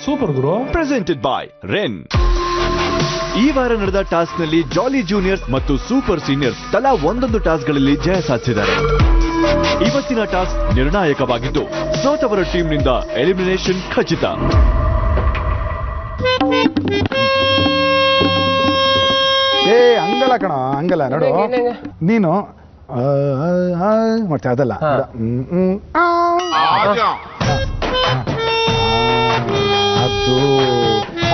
Super guru. Presented by ರೆನ್. ಈ ವಾರ ನಡೆದ ಟಾಸ್ಕ್ ನಲ್ಲಿ ಜಾಲಿ ಜೂನಿಯರ್ಸ್ ಮತ್ತು ಸೂಪರ್ ಸೀನಿಯರ್ಸ್ ತಲಾ ಒಂದೊಂದು ಟಾಸ್ಕ್ ಗಳಲ್ಲಿ ಜಯ ಸಾಧಿಸಿದ್ದಾರೆ. ಇವತ್ತಿನ ಟಾಸ್ಕ್ ನಿರ್ಣಾಯಕವಾಗಿದ್ದು ಸೋತವರ ಟೀಮ್ ನಿಂದ ಎಲಿಮಿನೇಷನ್ ಖಚಿತ. ಹಂಗಲ್ಲ ಕಣ, ಹಂಗಲ್ಲ ನೋಡು. ನೀನು ಮಾಡ್ತೀಯ ಅದಲ್ಲ.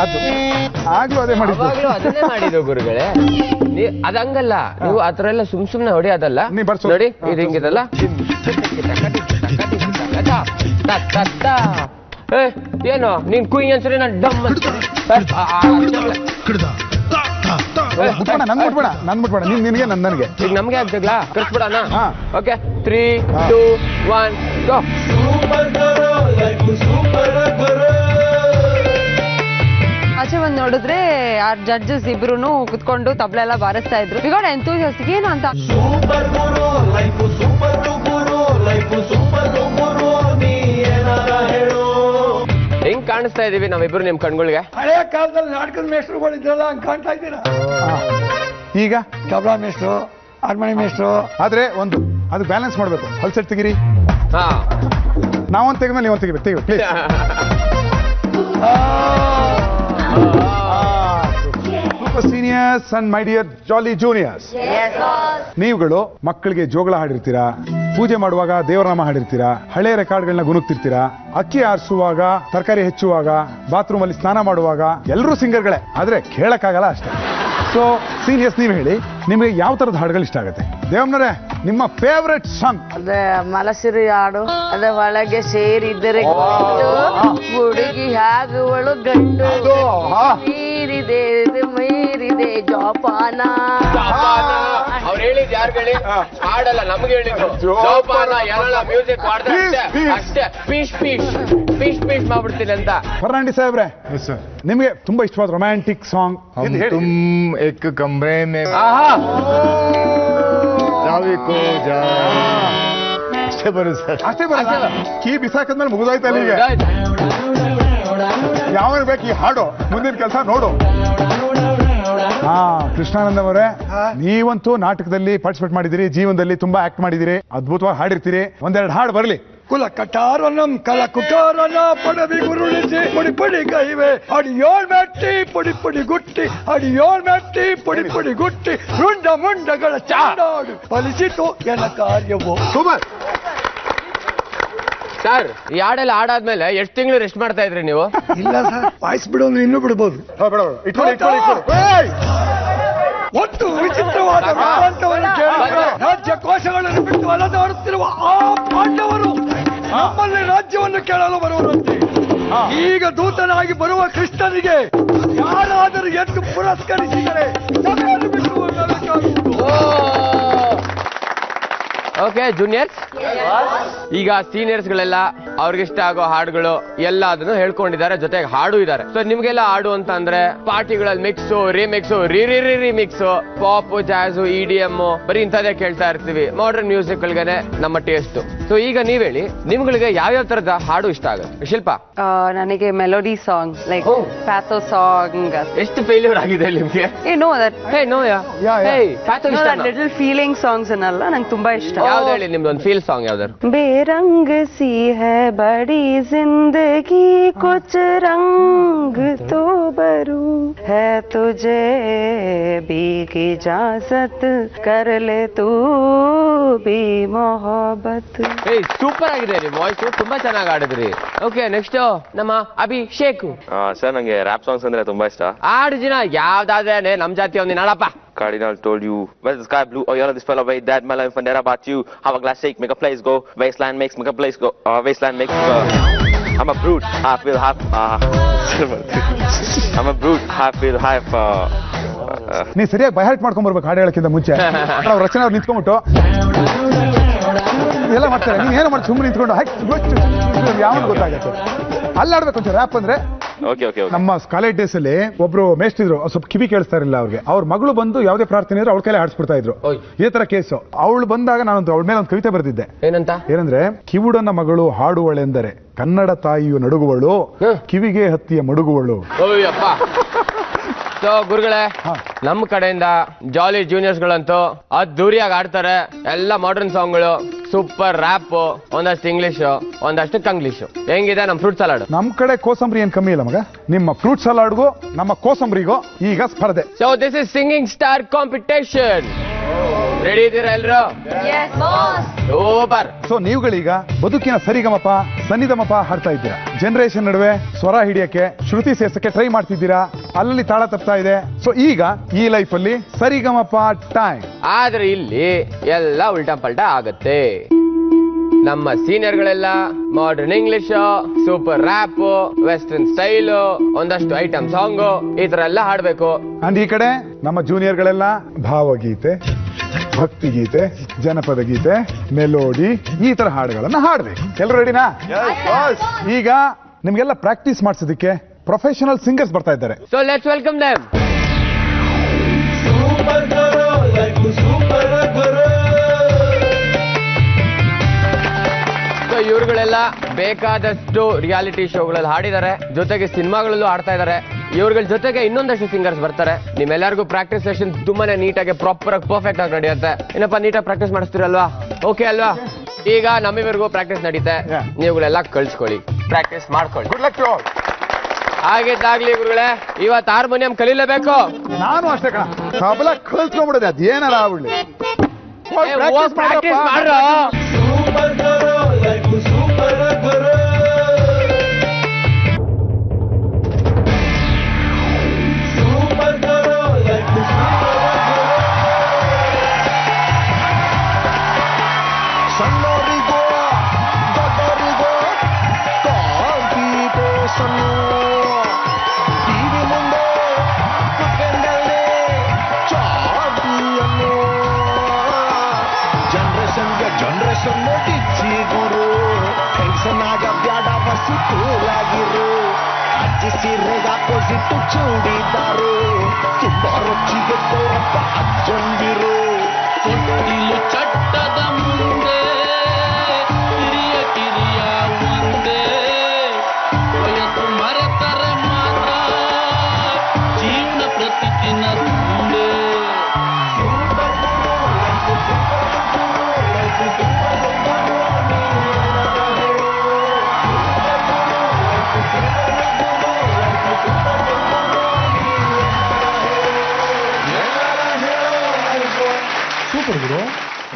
ಅದು ಆಗ್ಲೂ ಅದೇ ಮಾಡಿದ್ದು ಗುರುಗಳೇ. ಅದಂಗಲ್ಲ, ನೀವು ಆತರ ಎಲ್ಲ ಸುಮ್ನೆ ಹೊಡಿಯೋದಲ್ಲ. ನೋಡಿ ಇದು ಹಿಂಗಿದಲ್ಲ. ಏನು ನೀನ್ ಕುಯ್ ಅನ್ಸರಿ ನಾನು ಡಮ್ ನಿನಗೆ ನನಗೆ ಈಗ ನಮ್ಗೆ ಆಗ್ತಗ್ಲಾ ಕರ್ಸ್ಬಿಡೋಣ. ಓಕೆ 3, 2, 1 ಗೋ. ಆಚೆ ಬಂದು ನೋಡಿದ್ರೆ ಆ ಜಡ್ಜಸ್ ಇಬ್ರು ಕುತ್ಕೊಂಡು ತಬ್ಲೆ ಎಲ್ಲ ಬಾರಿಸ್ತಾ ಇದ್ರು. ಬಿಗಾಡ್ ಎಂತೂಸಿಯಾಸ್ಟಿಕ್ ಏನು ಅಂತ. ಹೆಂಗ್ ಕಾಣಿಸ್ತಾ ಇದೀವಿ ನಾವಿಬ್ರು ನಿಮ್ ಕಣ್ಗಳಿಗೆ? ಹಳೆಯ ಕಾಲದಲ್ಲಿ ನಾಟಕದ ಮೇಷ್ಟ್ರುಗಳು ಇದ್ರಲ್ಲ ಹಂಗ್ ಕಾಣ್ತಾ ಇದ್ದೀರಾ? ಈಗ ತಬಲಾ ಮೇಷ್ಟ್ರು, ಹಾರ್ಮೋನಿ ಮೇಷ್ಟ್ರು. ಆದ್ರೆ ಒಂದು ಅದು ಬ್ಯಾಲೆನ್ಸ್ ಮಾಡ್ಬೇಕು. ಹೊಲ್ಸೆಟ್ ತೆಗಿರಿ. ಹಾ, ನಾವೊಂದು ತೆಗೆದ್ಮೇಲೆ ನೀವೊಂದು ತೆಗಿಬೇಕು. Please. Super seniors and my dear jolly juniors, ನೀವುಗಳು ಮಕ್ಕಳಿಗೆ ಜೋಗಳ ಹಾಡಿರ್ತೀರಾ, ಪೂಜೆ ಮಾಡುವಾಗ ದೇವರನಾಮ ಹಾಡಿರ್ತೀರಾ, ಹಳೆ ರೆಕಾರ್ಡ್ಗಳನ್ನ ಗುನುಕ್ತಿರ್ತೀರಾ, ಅಕ್ಕಿ ಆರಿಸುವಾಗ, ತರಕಾರಿ ಹೆಚ್ಚುವಾಗ, ಬಾತ್ರೂಮ್ ಅಲ್ಲಿ ಸ್ನಾನ ಮಾಡುವಾಗ ಎಲ್ಲರೂ ಸಿಂಗರ್ಗಳೇ, ಆದ್ರೆ ಕೇಳಕ್ಕಾಗಲ್ಲ ಅಷ್ಟೇ. ಸೊ ಸೀನಿಯರ್ಸ್, ನೀವು ಹೇಳಿ ನಿಮಗೆ ಯಾವ ತರದ ಹಾಡುಗಳು ಇಷ್ಟ ಆಗುತ್ತೆ? ದೇವಮ್ಮನವರೇ, ನಿಮ್ಮ ಫೇವ್ರೆಟ್ ಸಾಂಗ್? ಅದೇ ಮಲಸಿರಿ ಹಾಡು. ಅದೇ ಒಳಗೆ ಸೇರಿದರೆ ಹುಡುಗಿ ಆಗುವಳು ಗಂಡು, ಮೀರಿದೆ ಮೀರಿದೆ ಜೋಪಾನ. ಅವ್ರು ಹೇಳಿದ್ ಯಾರು ಹೇಳಿ? ಹಾಡಲ್ಲ, ನಮ್ಗೆ ಹೇಳಿದ್ರು ಜೋಪಾನ. ಎಲ್ಲ ಮ್ಯೂಸಿಕ್ ಮಾಡ್ದೆ ಅಷ್ಟೇ. ಪೀಶ್ ಪೀಶ್ ಪೀಶ್ ಪೀಶ್ ಮಾಡ್ಬಿಡ್ತೀನಿ ಅಂತ. ಫರ್ನಾಂಡಿ ಸಾಹೇಬ್ರೆ, ನಿಮಗೆ ತುಂಬಾ ಇಷ್ಟವಾದ ರೊಮ್ಯಾಂಟಿಕ್ ಸಾಂಗ್? एक कमरे में ಅಷ್ಟೇ ಬರುತ್ತೆ. ಅಷ್ಟೇ ಬರಲ್ಲ. ಕೀ ಬಿಸಾಕದ್ಮೇಲೆ ಮುಗಿದೋಯ್ತು ಅಲ್ಲಿಗೆ. ಯಾವ ಬೇಕು ಈ ಹಾಡು, ಮುಂದಿನ ಕೆಲಸ ನೋಡು. ಕೃಷ್ಣಾನಂದ ಅವರೇ, ನೀವಂತೂ ನಾಟಕದಲ್ಲಿ ಪಾರ್ಟಿಸಿಪೇಟ್ ಮಾಡಿದಿರಿ, ಜೀವನದಲ್ಲಿ ತುಂಬಾ ಆಕ್ಟ್ ಮಾಡಿದಿರಿ, ಅದ್ಭುತವಾಗಿ ಹಾಡಿರ್ತೀರಿ. ಒಂದೆರಡು ಹಾಡು ಬರಲಿ. ಕುಲ ಕಟಾರನಂ ಕಲ ಕುಟಾರನ ಪಡವಿ ಗುರುಳಿಸಿ ಪುಡಿ ಪುಡಿ ಕೈವೆ ಅಡಿಯೋಳ್ ಮೆಟ್ಟಿ ಪುಡಿ ಪುಡಿ ಗುಟ್ಟಿ ಅಡಿಯೋಳ್ ಮೆಟ್ಟಿ ಪುಡಿ ಪುಡಿ ಗುಟ್ಟಿ ರುಂಡ ಮುಂಡಗಳ ಚಾಡಾಡು ಫಲಿಸಿತು ಎನ ಕಾರ್ಯವು. Super sir. ಈ ಹಾಡೆಲ್ಲ ಆಡಾದ್ಮೇಲೆ ಎಷ್ಟು ತಿಂಗಳು ರೆಸ್ಟ್ ಮಾಡ್ತಾ ಇದ್ರಿ ನೀವು? ಇಲ್ಲ ಸರ್, ವಾಯ್ಸ್ ಬಿಡು ಅಂದ್ರೆ ಇನ್ನೂ ಬಿಡ್ಬೋದು. ಒಟ್ಟು ವಿಚಿತ್ರವಾದ ವೇದಾಂತವನ್ನು ಕೇಳಿದರೆ ರಾಜ್ಯ ಕೋಶಗಳನ್ನು ಬಿಟ್ಟು ಅಲದಾಡುತ್ತಿರುವ ಆ ಪಾಂಡವರು ನಮ್ಮಲ್ಲಿ ರಾಜ್ಯವನ್ನು ಕೇಳಲು ಬರುವರಂತೆ. ಈಗ ದೂತನಾಗಿ ಬರುವ ಕೃಷ್ಣನಿಗೆ ಯಾರಾದರೂ ಎದ್ದು ಪುರಸ್ಕರಿಸಿದರೆ ಸಭೆಯನ್ನು ಬಿಟ್ಟು ಹೋಗಬೇಕಾಗುವುದು. ಓಕೆ ಜೂನಿಯರ್ಸ್, ಈಗ ಸೀನಿಯರ್ಸ್ ಗಳೆಲ್ಲ ಅವ್ರಿಗಿಷ್ಟ ಆಗೋ ಹಾಡುಗಳು ಎಲ್ಲ ಅದನ್ನು ಹೇಳ್ಕೊಂಡಿದ್ದಾರೆ, ಜೊತೆಗೆ ಹಾಡು ಇದ್ದಾರೆ. ಸೊ ನಿಮ್ಗೆಲ್ಲ ಹಾಡು ಅಂತ ಅಂದ್ರೆ ಪಾರ್ಟಿಗಳಲ್ಲಿ ಮಿಕ್ಸು, ರಿಮಿಕ್ಸು, ರಿಮಿಕ್ಸು, ಪಾಪ್, ಜಾಝು, EDM ಬರೀ ಇಂಥದ್ದೇ ಕೇಳ್ತಾ ಇರ್ತೀವಿ. ಮಾಡರ್ನ್ ಮ್ಯೂಸಿಕ್ ಗಳಿಗೆನೆ ನಮ್ಮ ಟೇಸ್ಟ್. ಸೊ ಈಗ ನೀವ್ ಹೇಳಿ, ನಿಮ್ಗಳಿಗೆ ಯಾವ್ಯಾವ ತರದ ಹಾಡು ಇಷ್ಟ ಆಗುತ್ತೆ? ಶಿಲ್ಪ? ನನಗೆ ಮೆಲೋಡಿ ಸಾಂಗ್, ಲೈಕ್ ಪ್ಯಾಥೋ ಸಾಂಗ್. ಎಷ್ಟು ಫೇಲ್ಯೂರ್ ಆಗಿದೆ ನಿಮ್ಗೆ? ಲಿಟಲ್ ಫೀಲಿಂಗ್ ಸಾಂಗ್ಸ್ ಅನ್ನಲ್ಲ, ನಂಗೆ ತುಂಬಾ ಇಷ್ಟ. ಯಾವ್ದು ಹೇಳಿ ನಿಮ್ದು ಒಂದು ಫೀಲ್ ಸಾಂಗ್ ಯಾವ್ದಾರು? ಬೇರಂಗ್ ಸಿ ಹೈ ಬಡಿ ಜಿಂದಗಿ ಕುಚ್ ರಂಗ್ ತೋ ಬರು ಹೈ ತುಜೆ ಭೀಗ್ ಇಜಾಜತ್ ಕರ್ ಲೆ ತೂ ಬಿ ಮೊಹಬ್ಬತ್. ಸೂಪರ್ ಆಗಿದೆ ನಿಮ್ ವಾಯ್ಸ್, ತುಂಬಾ ಚೆನ್ನಾಗಿ ಆಡಿದ್ರಿ. ಓಕೆ, ನೆಕ್ಸ್ಟ್ ನಮ್ಮ ಅಭಿಷೇಕ್. ಸರ್, ನಂಗೆ ರ್ಯಾಪ್ ಸಾಂಗ್ಸ್ ಅಂದ್ರೆ ತುಂಬಾ ಇಷ್ಟ. ಆಡು ಜನ ಯಾವ್ದಾದ್ರೆ ನಮ್ ಜಾತಿ ಒಂದಿನ ಹಾಡಪ್ಪ. Cardinal told you, where's the sky blue? Oh, you're this fellow, wait, that my life and there about you. Have a glass shake, make a place go. Wasteland makes, make a place go. Wasteland makes. I'm a brute, I feel half. I'm a brute, I feel half. ನೀ ಸರಿಯಾಗಿ by heart ಮಾಡ್ಕೊಂಡ್ ಬರ್ಬೇಕು ಹಾಡು ಹೇಳಕ್ಕಿಂತ ಮುಂಚೆ. ಅವ್ರ ರಚನೆ ಅವ್ರು ನಿಂತ್ಕೊಂಡ್ಬಿಟ್ಟು ಎಲ್ಲ ಮಾಡ್ತಾರೆ. ನೀನ್ ಏನೋ ಮಾಡಿ ಸುಮ್ಮನೆ ನಿಂತ್ಕೊಂಡು ಯಾವ ಗೊತ್ತಾಗತ್ತೆ. ಅಲ್ಲಾಡ್ಬೇಕು ಒಂಚೂರು ರ್ಯಾಪ್ ಅಂದ್ರೆ Okay, okay, okay. ನಮ್ಮ ಕಾಲೇಜ್ ಡೇಸ್ ಅಲ್ಲಿ ಒಬ್ರು ಮೇಷ್ಟ್ರಿದ್ರು ಸ್ವಲ್ಪ ಕಿವಿ ಕೇಳಿಸ್ತಾ ಇರಲಿಲ್ಲ ಅವ್ರಿಗೆ. ಅವ್ರ ಮಗಳು ಬಂದು ಯಾವುದೇ ಪ್ರಾರ್ಥನೆ ಇದ್ರು ಅವ್ರ ಕೈಲಿ ಹಾಡ್ಸ್ಬಿಡ್ತಾ ಇದ್ರು. ಇದೇ ತರ ಕೇಸು. ಅವಳು ಬಂದಾಗ ನಾನು ಅವಳ ಮೇಲೆ ಒಂದು ಕವಿತೆ ಬರೆದಿದ್ದೆ. ಏನಂದ್ರೆ ಕಿವುಡನ ಮಗಳು ಹಾಡುವಳೆಂದರೆ ಕನ್ನಡ ತಾಯಿಯು ನಡುಗುವಳು, ಕಿವಿಗೆ ಹತ್ತಿಯ ಮಡುಗುವಳು. ಸೊ ಗುರುಗಳೇ, ನಮ್ಮ ಕಡೆಯಿಂದ ಜಾಲಿ ಜೂನಿಯರ್ಸ್ ಗಳಂತೂ ಅದ್ದೂರಿಯಾಗಿ ಆಡ್ತಾರೆ. ಎಲ್ಲ ಮಾಡರ್ನ್ ಸಾಂಗ್ಗಳು, ಸೂಪರ್ ರ್ಯಾಪ್, ಒಂದಷ್ಟು ಇಂಗ್ಲಿಷ್, ಒಂದಷ್ಟು ಕಂಗ್ಲೀಷ್. ಹೆಂಗಿದೆ ನಮ್ಮ ಫ್ರೂಟ್ ಸಲಾಡ್? ನಮ್ ಕಡೆ ಕೋಸಂಬರಿ ಏನ್ ಕಮ್ಮಿ ಇಲ್ಲ ಮಗ. ನಿಮ್ಮ ಫ್ರೂಟ್ ಸಲಾಡ್ಗೂ ನಮ್ಮ ಕೋಸಂಬರಿಗೂ ಈಗ ಸ್ಪರ್ಧೆ. So this is singing star competition. Ready ಇದ್ದೀರಾ ಎಲ್ರು? ಸೂಪರ್. ಸೊ ನೀವುಗಳೀಗ ಬದುಕಿನ ಸರಿಗಮಪ ಸನ್ನಿಧಮಪ ಹಾಡ್ತಾ ಇದ್ದೀರಾ. ಜನರೇಷನ್ ನಡುವೆ ಸ್ವರ ಹಿಡಿಯಕ್ಕೆ, ಶ್ರುತಿ ಸೇರ್ಸಕ್ಕೆ ಟ್ರೈ ಮಾಡ್ತಿದ್ದೀರಾ. ಅಲ್ಲಿ ತಾಳ ತಪ್ತಾ ಇದೆ. ಸೊ ಈಗ ಈ ಲೈಫ್ ಅಲ್ಲಿ ಸರಿಗಮಪ ಟೈಮ್. ಆದ್ರೆ ಇಲ್ಲಿ ಎಲ್ಲ ಉಲ್ಟಾ ಪಲ್ಟಾ ಆಗತ್ತೆ. ನಮ್ಮ ಸೀನಿಯರ್ಗಳೆಲ್ಲ modern English, super rap, western style, ಒಂದಷ್ಟು ಐಟಮ್ ಸಾಂಗ್, ಈ ತರ ಎಲ್ಲ ಹಾಡ್ಬೇಕು. ಅಂಡ್ ಈ ಕಡೆ ನಮ್ಮ ಜೂನಿಯರ್ಗಳೆಲ್ಲ ಭಾವಗೀತೆ, ಭಕ್ತಿಗೀತೆ, ಜನಪದ ಗೀತೆ, ಮೆಲೋಡಿ, ಈ ತರ ಹಾಡುಗಳನ್ನ ಹಾಡ್ಬೇಕು. ಎಲ್ಲರೂ ರೆಡಿನಾ? ಈಗ ನಿಮ್ಗೆಲ್ಲ ಪ್ರಾಕ್ಟೀಸ್ ಮಾಡಿಸೋದಕ್ಕೆ ಪ್ರೊಫೆಷನಲ್ ಸಿಂಗರ್ಸ್ ಬರ್ತಾ ಇದ್ದಾರೆ. So let's welcome them. ಇವ್ರುಗಳೆಲ್ಲ ಬೇಕಾದಷ್ಟು ರಿಯಾಲಿಟಿ ಶೋಗಳಲ್ಲಿ ಹಾಡಿದ್ದಾರೆ, ಜೊತೆಗೆ ಸಿನಿಮಾಗಳಲ್ಲೂ ಹಾಡ್ತಾ ಇದ್ದಾರೆ. ಇವ್ರಗಳ ಜೊತೆಗೆ ಇನ್ನೊಂದಷ್ಟು ಸಿಂಗರ್ಸ್ ಬರ್ತಾರೆ. ನಿಮ್ಮೆಲ್ಲರಿಗೂ ಪ್ರಾಕ್ಟೀಸ್ ಸೆಷನ್ ತುಂಬಾನೇ ನೀಟಾಗಿ ಪ್ರಾಪರ್ ಆಗಿ ಪರ್ಫೆಕ್ಟ್ ಆಗಿ ನಡೆಯುತ್ತೆ. ಏನಪ್ಪಾ ನೀಟಾಗಿ ಪ್ರಾಕ್ಟೀಸ್ ಮಾಡಿಸ್ತೀರಲ್ವಾ? ಓಕೆ ಅಲ್ವಾ? ಈಗ ನಮ್ಮಿವರೆಗೂ ಪ್ರಾಕ್ಟೀಸ್ ನಡೀತೆ. ನೀವುಗಳೆಲ್ಲ ಕಳ್ಸ್ಕೊಳ್ಳಿ, ಪ್ರಾಕ್ಟೀಸ್ ಮಾಡ್ಕೊಳ್ಳಿ. Good luck to all. ಹಾಗಿದ್ದಾಗ್ಲಿ ಗುರುಗಳೇ, ಇವತ್ತು ಹಾರ್ಮೋನಿಯಂ ಕಲೀಲೇಬೇಕು. ನಾನು ಅಷ್ಟೇ ಕಣ, ತಬಲ ಕಲ್ತ್ಕೊಂಡ್ಬಿಡೋದು, ಅದೇನಾರ ಆಗ್ಬಿಡ್ಲಿ. ಪ್ರಾಕ್ಟೀಸ್ ಮಾಡ್ರೋ. ಅಜಿಸಿರೆಗಾಕೋಸಿಟ್ಟು ಚೂಡಿದಾರು ತುಂಬ ರುಚಿಗೆ ತೋರಪ್ಪ ಅಜ್ಜಂದಿರು. ತೊಟ್ಟಿಲು ಚಟ್ಟದ ಮುಂದೆ ಕಿರಿಯ ಕಿರಿಯ ಒಂದೇ ವಯಸ್ಸು ಮರೆತರೆ ಮಾತ್ರ ಜೀವನ ಪ್ರತಿದಿನ ಮುಂದೆ.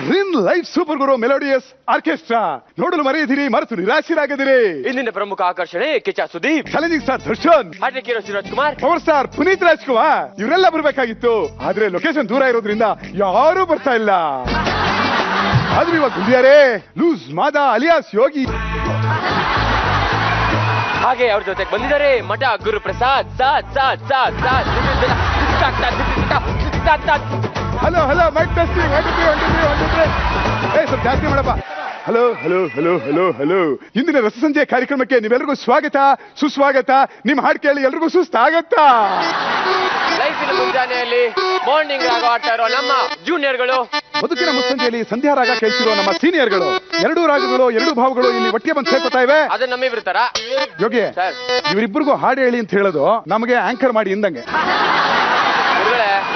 Rin life super Guru melodious orchestra ನೋಡಲು ಮರೆಯದಿರಿ, ಮರೆತು ನಿರಾಶರಾಗದಿರಿ. ಇಂದಿನ ಪ್ರಮುಖ ಆಕರ್ಷಣೆ Kichcha Sudeep, challenging star Darshan, hat trick hero Shivaraj Kumar, power star Puneeth Rajkumar. ಇವರೆಲ್ಲ ಬರ್ಬೇಕಾಗಿತ್ತು, ಆದ್ರೆ ಲೊಕೇಶನ್ ದೂರ ಇರೋದ್ರಿಂದ ಯಾರು ಬರ್ತಾ ಇಲ್ಲ. ಆದ್ರೂ ಇವಾಗ ಬಂದಿದ್ದಾರೆ ಲೂಸ್ ಮಾದಾ ಅಲಿಯಾಸ್ ಯೋಗಿ. ಹಾಗೆ ಅವ್ರ ಜೊತೆಗೆ ಬಂದಿದ್ದಾರೆ Mata Guru Prasad. Hello hello mic testing, ಸ್ವಲ್ಪ ಜಾಸ್ತಿ ಮಾಡಪ್ಪ. Hello hello hello hello hello. ಇಂದಿನ ರಸಸಂಜೆ ಕಾರ್ಯಕ್ರಮಕ್ಕೆ ನೀವೆಲ್ಲರಿಗೂ ಸ್ವಾಗತ, ಸುಸ್ವಾಗತ. ನಿಮ್ಮ ಹಾಡು ಕೇಳಿ ಎಲ್ರಿಗೂ ಸುಸ್ತಾಗತ್ತ. ಲೈಫಿನ ಮುಂಜಾನೆಯಲ್ಲಿ ಮಾರ್ನಿಂಗ್ ರಾಗ ಆಡ್ತಾ ಇರೋ ನಮ್ಮ ಜೂನಿಯರ್ಗಳು, ಬದುಕಿನ ಮುಸ್ಸಂಜೆಯಲ್ಲಿ ಸಂಧ್ಯಾ ರಾಗ ಕೇಳ್ತಿರೋ ನಮ್ಮ ಸೀನಿಯರ್ಗಳು. ಎರಡೂ ರಾಗಗಳು, ಎರಡೂ ಭಾವಗಳು ಇಲ್ಲಿ ಒಟ್ಟಿಗೆ ಬಂದು ಸೇರ್ಕೊತಾ ಇವೆ. ಅದು ನಮ್ಮಿರ್ತಾರ ಯೋಗಿ, ಇವರಿಬ್ಬರಿಗೂ ಹಾಡು ಹೇಳಿ ಅಂತ ಹೇಳೋದು ನಮಗೆ ಆಂಕರ್ ಮಾಡಿ ಇಂದಂಗೆ.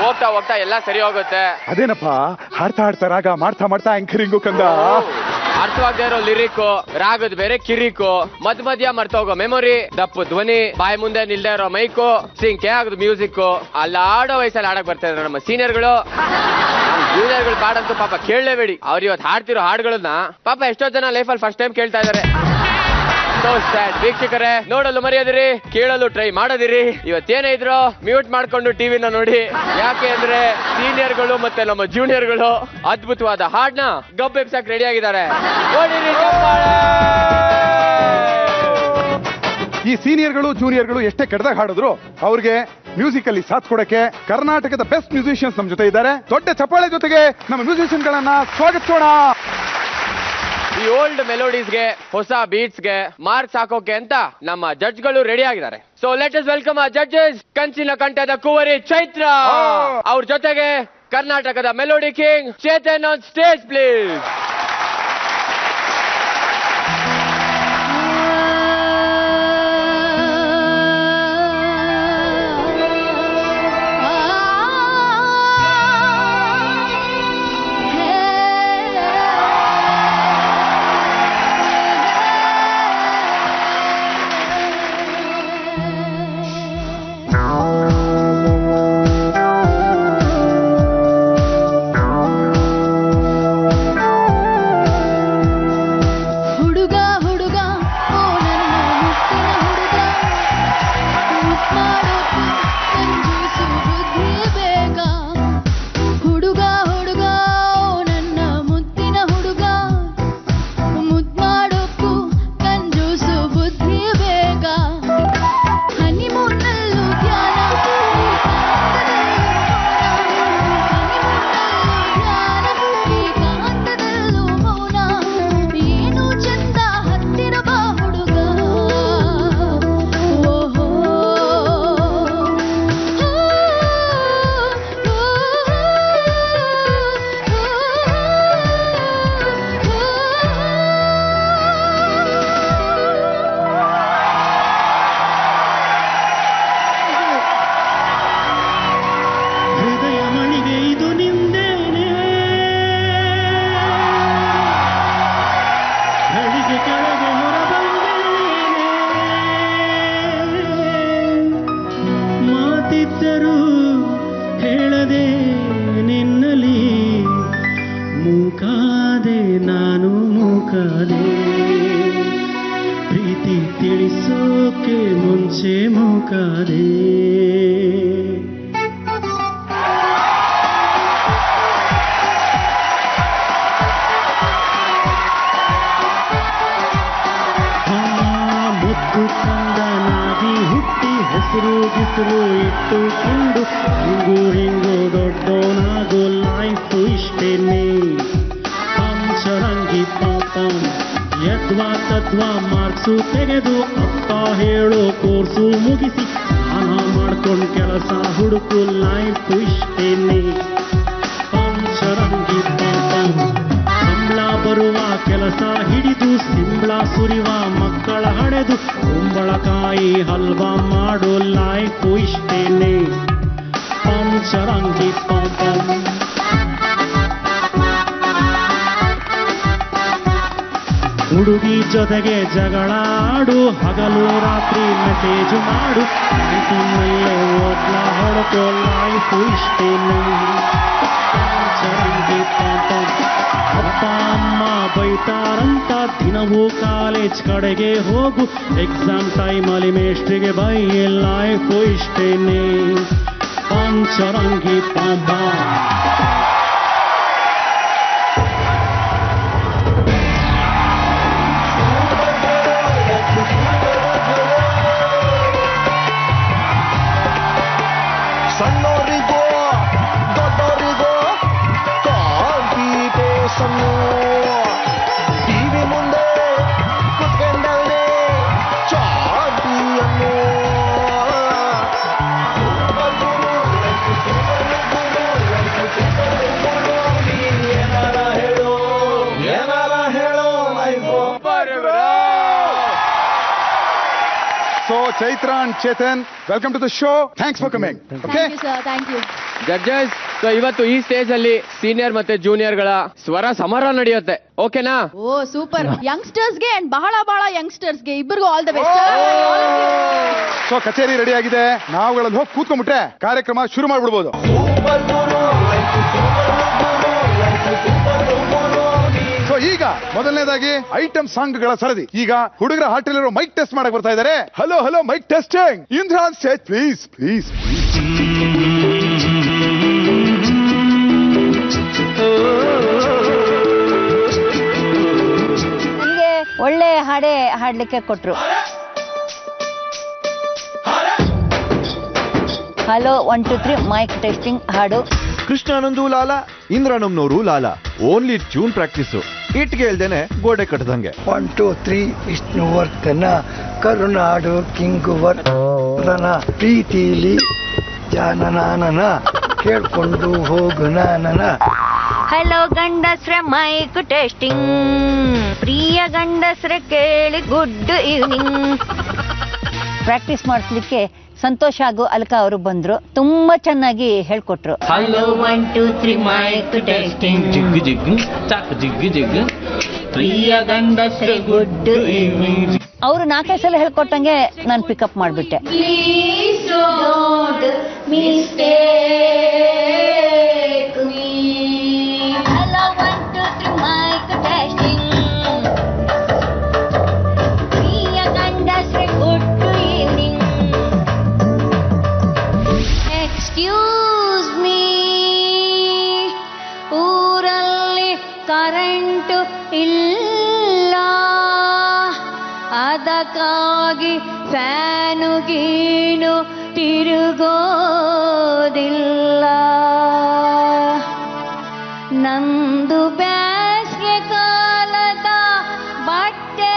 ಹೋಗ್ತಾ ಹೋಗ್ತಾ ಎಲ್ಲ ಸರಿ ಹೋಗುತ್ತೆ. ಅದೇನಪ್ಪ, ಹಾಡ್ತಾ ಹಾಡ್ತಾ ರಾಗ, ಮಾಡ್ತಾ ಮಾಡ್ತಾ ಆಂಕರಿಂಗು ಕಂದ. ಅರ್ಥವಾಗದೇ ಇರೋ ಲಿರಿಕ್, ರಾಗದ ಬೇರೆ ಕಿರಿಕು, ಮಧ್ಯ ಮರ್ತೋಗೋ ಮೆಮೊರಿ, ದಪ್ಪು ಧ್ವನಿ, ಬಾಯಿ ಮುಂದೆ ನಿಲ್ದೇ ಇರೋ ಮೈಕು, ಸಿಂಕೆ ಆಗದು ಮ್ಯೂಸಿಕ್. ಅಲ್ಲ ಆಡೋ ವಯಸ್ಸಲ್ಲಿ ಆಡಕ್ ಬರ್ತಾ ಇದ್ರು ನಮ್ಮ ಸೀನಿಯರ್ಗಳು. ಜೂನಿಯರ್ಗಳು ಪಾಡಂತೂ ಪಾಪ ಕೇಳಲೇಬೇಡಿ. ಅವ್ರು ಇವತ್ತು ಹಾಡ್ತಿರೋ ಹಾಡುಗಳನ್ನ ಪಾಪ ಎಷ್ಟೋ ಜನ ಲೈಫಲ್ಲಿ ಫಸ್ಟ್ ಟೈಮ್ ಕೇಳ್ತಾ ಇದಾರೆ. ವೀಕ್ಷಕರೇ, ನೋಡಲು ಮರೆಯದಿರಿ, ಕೇಳಲು ಟ್ರೈ ಮಾಡದಿರಿ. ಇವತ್ತೇನೇ ಇದ್ರು ಮ್ಯೂಟ್ ಮಾಡ್ಕೊಂಡು ಟಿವಿನ ನೋಡಿ. ಯಾಕೆ ಅಂದ್ರೆ ಸೀನಿಯರ್ಗಳು ಮತ್ತೆ ನಮ್ಮ ಜೂನಿಯರ್ಗಳು ಅದ್ಭುತವಾದ ಹಾಡ್ನ ಗಬ್ಬೆಬ್ಸಕ್ ರೆಡಿ ಆಗಿದ್ದಾರೆ. ಈ ಸೀನಿಯರ್ಗಳು ಜೂನಿಯರ್ಗಳು ಎಷ್ಟೇ ಕೆಟ್ಟದಾಗ ಹಾಡಿದ್ರು ಅವ್ರಿಗೆ ಮ್ಯೂಸಿಕ್ ಅಲ್ಲಿ ಸಾಥ್ ಕೊಡಕ್ಕೆ ಕರ್ನಾಟಕದ ಬೆಸ್ಟ್ ಮ್ಯೂಸಿಷಿಯನ್ಸ್ ನಮ್ಮ ಜೊತೆ ಇದ್ದಾರೆ. ದೊಡ್ಡ ಚಪ್ಪಾಳೆ ಜೊತೆಗೆ ನಮ್ಮ ಮ್ಯೂಸಿಷಿಯನ್ ಗಳನ್ನ ಸ್ವಾಗತಿಸೋಣ. ಈ ಓಲ್ಡ್ ಮೆಲೋಡೀಸ್ಗೆ ಹೊಸ ಬೀಟ್ಸ್ಗೆ ಮಾರ್ಕ್ಸ್ ಹಾಕೋಕೆ ಅಂತ ನಮ್ಮ ಜಡ್ಜ್ಗಳು ರೆಡಿ ಆಗಿದ್ದಾರೆ. ಸೊ ಲೆಟ್ ಅಸ್ ವೆಲ್ಕಮ್ ಆ ಜಡ್ಜಸ್. ಕಂಚಿನ ಕಂಠದ ಕುವರಿ ಚೈತ್ರ, ಅವ್ರ ಜೊತೆಗೆ ಕರ್ನಾಟಕದ melody king Chetan on stage please. ಹುಡುಗಿ ಜೊತೆಗೆ ಜಗಳಾಡು, ಹಗಲು ರಾತ್ರಿ ಮೆಸೇಜ್ ಮಾಡು, ಮೇಲೆ ಓದ್ಲ ಹೊಡಕೋ ಲೈಫ್ ಇಷ್ಟೇನೆ. ಅಪ್ಪ ಅಮ್ಮ ಬೈತಾರಂತ ದಿನವೂ ಕಾಲೇಜ್ ಕಡೆಗೆ ಹೋಗು, ಎಕ್ಸಾಮ್ ಟೈಮಲ್ಲಿ ಮೇಷ್ಟ್ರಿಗೆ ಬೈ ಲೈಫ್ ಇಷ್ಟೇನೆ. ಪಂಚರಂಗಿ ಪಾಂಪ ಸಣ್ಣೋರಿಗೋ ದೊಡ್ಡೋರಿಗೋ ಕಾಂಪಿಟೇಷನ್ನು, ಟಿವಿ ಮುಂದೆ ಕುತ್ಕೊಂಡವ್ರೆ ಚಾಂಪಿಯನ್ನು. ಏನಾರ ಹೇಳೋ So Chaitra and Chetan, welcome to the show. Thanks for coming. Okay? Thank you sir, thank you. Judges, so ಇವತ್ತು ಈ ಸ್ಟೇಜ್ ಅಲ್ಲಿ ಸೀನಿಯರ್ ಮತ್ತೆ ಜೂನಿಯರ್ ಗಳ ಸ್ವರ ಸಮರ ನಡೆಯುತ್ತೆ. ಓಕೆನಾ? ಓ ಸೂಪರ್. ಯಂಗ್ಸ್ಟರ್ಸ್ ಗೆ ಅಂಡ್ ಬಹಳ ಬಹಳ ಯಂಗ್ಸ್ಟರ್ಸ್ ಗೆ ಇಬ್ಬರಿಗೂ ಆಲ್ ದ ಬೆಸ್ಟ್. ಸೊ ಕಚೇರಿ ರೆಡಿ ಆಗಿದೆ, ನಾವುಗಳಲ್ಲಿ ಹೋಗಿ ಕೂತ್ಕೊಂಡ್ಬಿಟ್ರೆ ಕಾರ್ಯಕ್ರಮ ಶುರು ಮಾಡ್ಬಿಡ್ಬೋದು. ಸೊ ಈಗ ಮೊದಲನೇದಾಗಿ ಐಟಮ್ ಸಾಂಗ್ ಗಳ ಸರದಿ. ಈಗ ಹುಡುಗರ ಹಾಟೆಲಿರೋ ಮೈಕ್ ಟೆಸ್ಟ್ ಮಾಡಕ್ ಬರ್ತಾ ಇದ್ದಾರೆ. Hello hello mic testing. ಇಂದ್ರಾನ್ ಸ್ಟೇಜ್ ಪ್ಲೀಸ್ ಪ್ಲೀಸ್. ನನಗೆ ಒಳ್ಳೆ ಹಾಡೇ ಹಾಡ್ಲಿಕ್ಕೆ ಕೊಟ್ರು. ಹಲೋ 1 2 3 ಮೈಕ್ ಟೆಸ್ಟಿಂಗ್ ಹಾಡು. ಕೃಷ್ಣಾನಂದು ಲಾಲ, ಇಂದ್ರಾನಂನವರು ಲಾಲ. Only tune practice. ಇಟ್ಗೆ ಇಲ್ದೇನೆ ಗೋಡೆ ಕಟ್ಟದಂಗೆ. 1 2 3 ವಿಷ್ಣುವರ್ಧನ ಕರುನಾಡು ಕಿಂಗುವರ್ಧನ ಪ್ರೀತಿಲಿ ಜಾನನಾನನ ಕೇಳ್ಕೊಂಡು ಹೋಗು ನಾನನ. ಹಲೋ ಗಂಡಸ್ರೆ ಮೈಕ್ ಟೆಸ್ಟಿಂಗ್, ಪ್ರಿಯ ಗಂಡಸ್ರೆ ಕೇಳಿ ಗುಡ್ ಈವ್ನಿಂಗ್. ಪ್ರಾಕ್ಟೀಸ್ ಮಾಡಿಸ್ಲಿಕ್ಕೆ ಸಂತೋಷ್ ಹಾಗೂ ಅಲ್ಕಾ ಅವರು ಬಂದ್ರು, ತುಂಬಾ ಚೆನ್ನಾಗಿ ಹೇಳ್ಕೊಟ್ರು. ಹಲೋ 1 2 3 ಮೈಕ್ ಟೆಸ್ಟಿಂಗ್, ಜಿಗ್ ಜಿಗ್ ಚಾಕ್ ಜಿಗ್ ಜಿಗ್, ಪ್ರಿಯ ಗಂಡಸ್ರೆ ಗುಡ್ ಈವ್ನಿಂಗ್. ಅವರು 4 ಸಲ ಹೇಳ್ಕೊಟ್ಟಂಗೆ ನಾನು ಪಿಕಪ್ ಮಾಡ್ಬಿಟ್ಟೆ. Please don't mistake me. Hello 1 2 3 mic testing. ಪ್ರಿಯ ಗಂಡಸ್ರೆ ಗುಡ್ ಈವ್ನಿಂಗ್. ಎಕ್ಸ್ಕ್ಯೂಸ್ ಮೀ, ಊರಲ್ಲಿ ಕರೆಂಟು ಇಲ್ಲ, ಅದಕ್ಕಾಗಿ ಫ್ಯಾನು ಗೀನು ತಿರುಗೋದಿಲ್ಲ. ನಂದು ಬ್ಯಾಸ್ಗೆ ಕಾಲದ ಬಟ್ಟೆ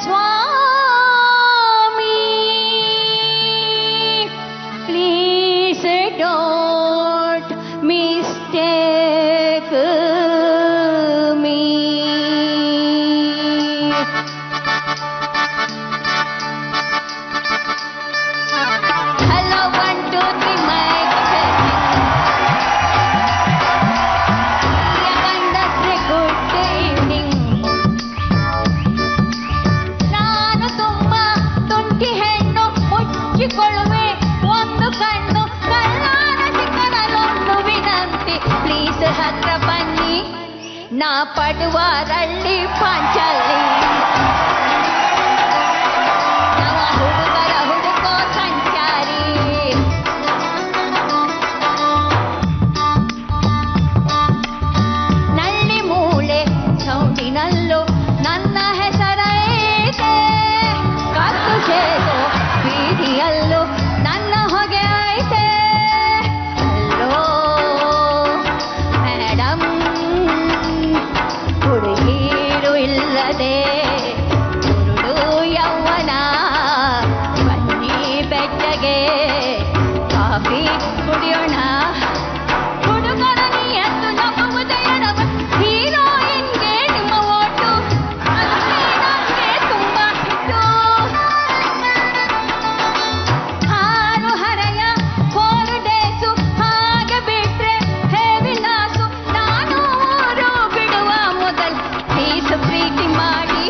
ಸ್ವಾಮಿ, please don't mistake me. Hello 1 2 3 mic testing. ಪ್ರಿಯ ಗಂಡಸ್ರೆ ಗುಡ್ ಈವ್ನಿಂಗ್. ನಾನು ತುಂಬಾ ತುಂಟಿ ಹೆಣ್ಣು, ಮುಚ್ಚಿಕೊಳ್ಳುವೆ ಒಂದು ಕಣ್ಣು, ಕಳ್ಳಾನ ಸಿಕ್ಕನಲ್ಲೊಂದು ವಿನಂತಿ, ಪ್ಲೀಸ್ ಹತ್ರ ಬನ್ನಿ, ನಾ ಪಡುವ ರಳ್ಳಿ ಪಾಂಚಲ್ಲಿ. ನವ ಹುಡುಗರ ಹುಡುಕೋ ಸಂಚಾರಿ, ನಳ್ಳಿ ಮೂಳೆ ಸೌಂಡಿನಲ್ಲೂ ನನ್ನ ಹೆಸರೈತೆ, ಕತ್ತು ಸೇರೋ ಬೀದಿಯಲ್ಲೂ ನನ್ನ ಹೊಗೆ ಐತೆ. ಹಲೋ ಮೇಡಮ್, ಹುಡುಗೀರು ಇಲ್ಲದೆ ಕುರುಡು ಯೌವನ, ಬನ್ನಿ ಬೆಚ್ಚಗೆ ಕಾಫಿ ಕುಡಿಯೋಣ. ಹುಡುಗರ ನಿಯತ್ತು ನಂಬುವುದೇ ಎಡವ, ಹೀರೋಯಿನ್ಗೆ ನಿಮ್ಮ ಓಟು, ಅದುವೇ ನಮ್ಗೆ ತುಂಬಾ ಹಿಟ್ಟು. ಹಾರು ಹರೆಯ 4 ಡೇಸು, ಹಾಗೆ ಬಿಟ್ರೆ ಹೇವಿಲಾಸು. ನಾನು ಊರು ಬಿಡುವ ಮೊದಲು ಪ್ಲೀಸ್ ಪ್ರೀತಿ ಮಾಡಿ,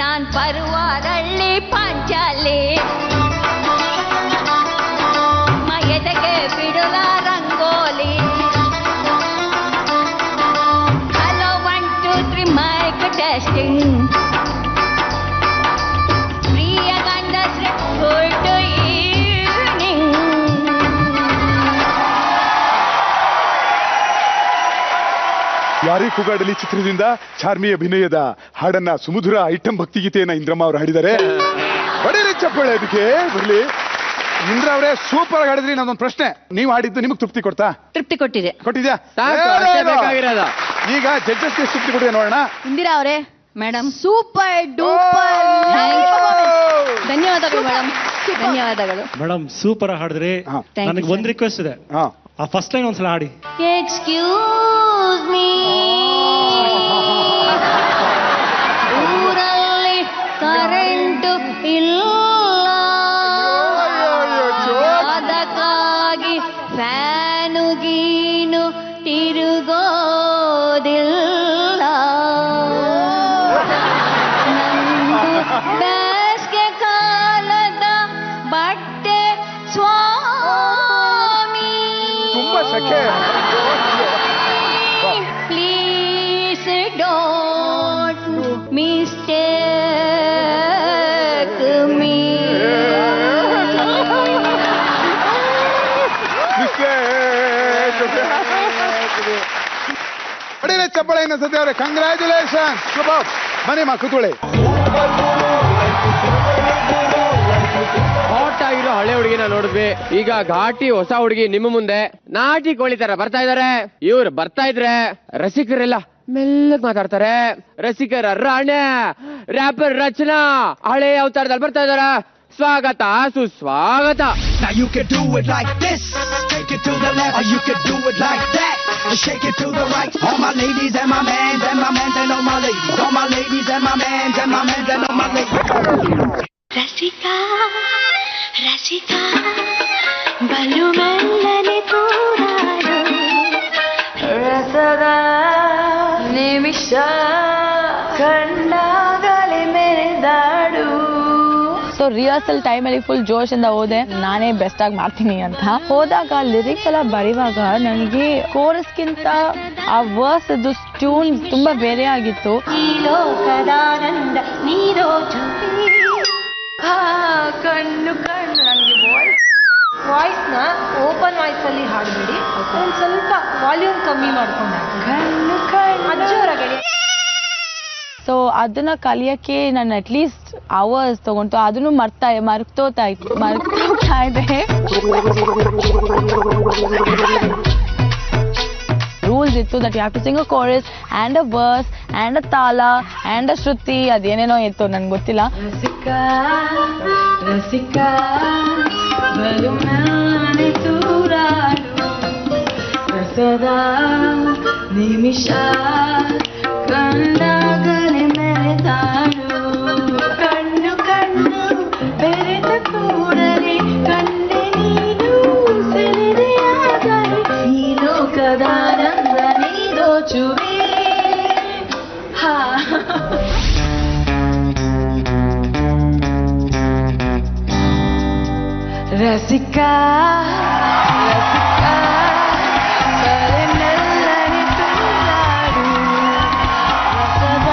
ನಾನ್ ಬರುವ ರಳ್ಳಿ ಪಾಂಚಾಲಿ. ಮೈದೆಗೆ ಬಿಡುವ ರಂಗೋಲಿ. Hello 1 2 3 mic testing. ಪ್ರಿಯ ಗಂಡಸ್ರೆ ಗುಡ್ ಈವ್ನಿಂಗ್. ಯಾರಿ ಕೂಗಾಡಲಿ ಚಿತ್ರದಿಂದ ಚಾರ್ಮಿ ಅಭಿನಯದ ಹಾಡನ್ನ ಸುಮಧುರ ಐಟಂ ಭಕ್ತಿಗೀತೆಯನ್ನ ಇಂದ್ರಮ್ಮ ಅವರು ಹಾಡಿದ್ದಾರೆ. ಬಡೀರಿ ಚಪ್ಪಾಳೆ ಅದಕ್ಕೆ ಬರ್ಲಿ. ಇಂದ್ರ ಅವರೇ ಸೂಪರ್ ಆಗಿ ಹಾಡಿದ್ರಿ. ನಾನೊಂದು ಪ್ರಶ್ನೆ, ನೀವು ಹಾಡಿದ್ದು ನಿಮಗೆ ತೃಪ್ತಿ ಕೊಡ್ತಾ? ತೃಪ್ತಿ ಕೊಟ್ಟಿದೆ. ಕೊಟ್ಟಿದ್ಯಾ? ಸಾಕು, ಅಷ್ಟೇ ಬೇಕಾಗಿರೋದು. ಈಗ ಜಡ್ಜಸ್ಗೆ ತೃಪ್ತಿ ಕೊಟ್ಟಿದೆ ನೋಡೋಣ. ಇಂದಿರಾ ಅವರೇ, ಮೇಡಮ್ ಸೂಪರ್ ಡೂಪರ್. ಧನ್ಯವಾದಗಳು ಮೇಡಮ್, ಧನ್ಯವಾದಗಳು ಮೇಡಮ್. ಸೂಪರ್ ಹಾಡಿದ್ರಿ. ನನಗೆ ಒಂದು ರಿಕ್ವೆಸ್ಟ್ ಇದೆ, ಆ ಫಸ್ಟ್ ಲೈನ್ ಒಂದ್ಸಲ ಹಾಡಿ. ಎಕ್ಸ್ಕ್ಯೂಸ್ ಮೀ, ಊರಲ್ಲಿ ಕರೆಂಟು ಇಲ್ಲ, ಅದಕ್ಕಾಗಿ ಫ್ಯಾನು ಗೀನು ತಿರುಗೋದಿಲ್ಲ. ನಂದು ಬೇಸ್ಗೆ ಕಾಲದ ಬಟ್ಟೆ ಸ್ವಾಮಿ, ತುಂಬಾ ಸಖೆ. Please don't mistake me. ಬಡೀರಿ ಚಪ್ಪಾಳೆ ಇನ್ನು ಸದ್ಯ ಅವರೇ. ಕಂಗ್ರ್ಯಾಚುಲೇಷನ್. ಬನ್ನಿ ಮಾ ಕೂತ್ಕೊಳ್ಳಿ. ಹಾಟ್ ಆಗಿರೋ ಹಳೆ ಹುಡುಗಿನ ನೋಡಿದ್ವಿ, ಈಗ ಘಾಟಿ ಹೊಸ ಹುಡುಗಿ ನಿಮ್ಮ ಮುಂದೆ ನಾಟಿ ಕೋಳಿ ತರ ಬರ್ತಾ ಇದಾರೆ. ಇವ್ರು ಬರ್ತಾ ಇದ್ರೆ ರಸಿಕರೆಲ್ಲ ಮೆಲ್ಲಗ್ ಮಾತಾಡ್ತಾರೆ. ರಸಿಕರ ರಾಣೆ ರ್ಯಾಪರ್ ರಚನಾ ಹಳೆ ಅವತಾರದಲ್ಲಿ ಬರ್ತಾ ಇದಾರ. ಸ್ವಾಗತ ಸುಸ್ವಾಗತ. Now you can do it like this, take it to the left, or you can do it like that, shake it to the right. All my ladies and my mans and my mans and all my ladies, all my ladies and my mans and my mans and all my ladies. Rasika, Rasika, balu mellane pooradu, rasada nimisha kandagale meredadu. So rehearsal ಟೈಮಲ್ಲಿ full ಜೋಶಿಂದ ಹೋದೆ, ನಾನೇ best ಆಗಿ ಮಾಡ್ತೀನಿ ಅಂತ. ಹೋದಾಗ lyrics ಎಲ್ಲ ಬರೆಯುವಾಗ ನನಗೆ ಕೋರಸ್ಗಿಂತ ಆ ವರ್ಸ್ ಅದು ಟ್ಯೂನ್ ತುಂಬಾ ಬೇರೆ ಆಗಿತ್ತು. ಕಣ್ಣು ಕಣ್ಣು ನನಗೆ ವಾಯ್ಸ್ನ ಓಪನ್ ವಾಯ್ಸಲ್ಲಿ ಹಾಡಬೇಡಿ, ಒಂದು ಸ್ವಲ್ಪ ವಾಲ್ಯೂಮ್ ಕಮ್ಮಿ ಮಾಡ್ಕೊಂಡೆ. ಕಣ್ಣು ಕಣ್ಣು ಜೋರಾಗಿ. ಸೊ ಅದನ್ನ ಕಲಿಯಕ್ಕೆ ನಾನು ಅಟ್ಲೀಸ್ಟ್ ಅವರ್ಸ್ ತಗೊಂಡು ಅದನ್ನು ಮರ್ತೋತಾ ಇದೆ. ರೂಲ್ಸ್ ಇತ್ತು that you have to sing a chorus and a verse and a tala and a shruti, ಅದೇನೇನೋ ಇತ್ತು ನನ್ಗೆ ಗೊತ್ತಿಲ್ಲ. ರಸಿಕಾ ರಸಿಕಾ ಬಲು ಮ್ಯಾನೆ ತೂರಾಡು ರಸದ ನಿಮಿಷ ಕಂಡಾಗಲೇ ಮೆರೆದಾಡು. ಕಣ್ಣು ಕಣ್ಣು ಬೆರೆತ ಕೂಡಲೇ ಕಂಡೆ ನೀನು ಸೆಳೆದೆಯಾಗಲೇ ಈ ಲೋಕದ ರಂಗ ನೀ ದೋಚುವೆ. ರಸಿಕಾ ರಸಿಕಾ ಬಲೆ ಮೆಲ್ಲನೆ ತೂರಾಡು ರಸದ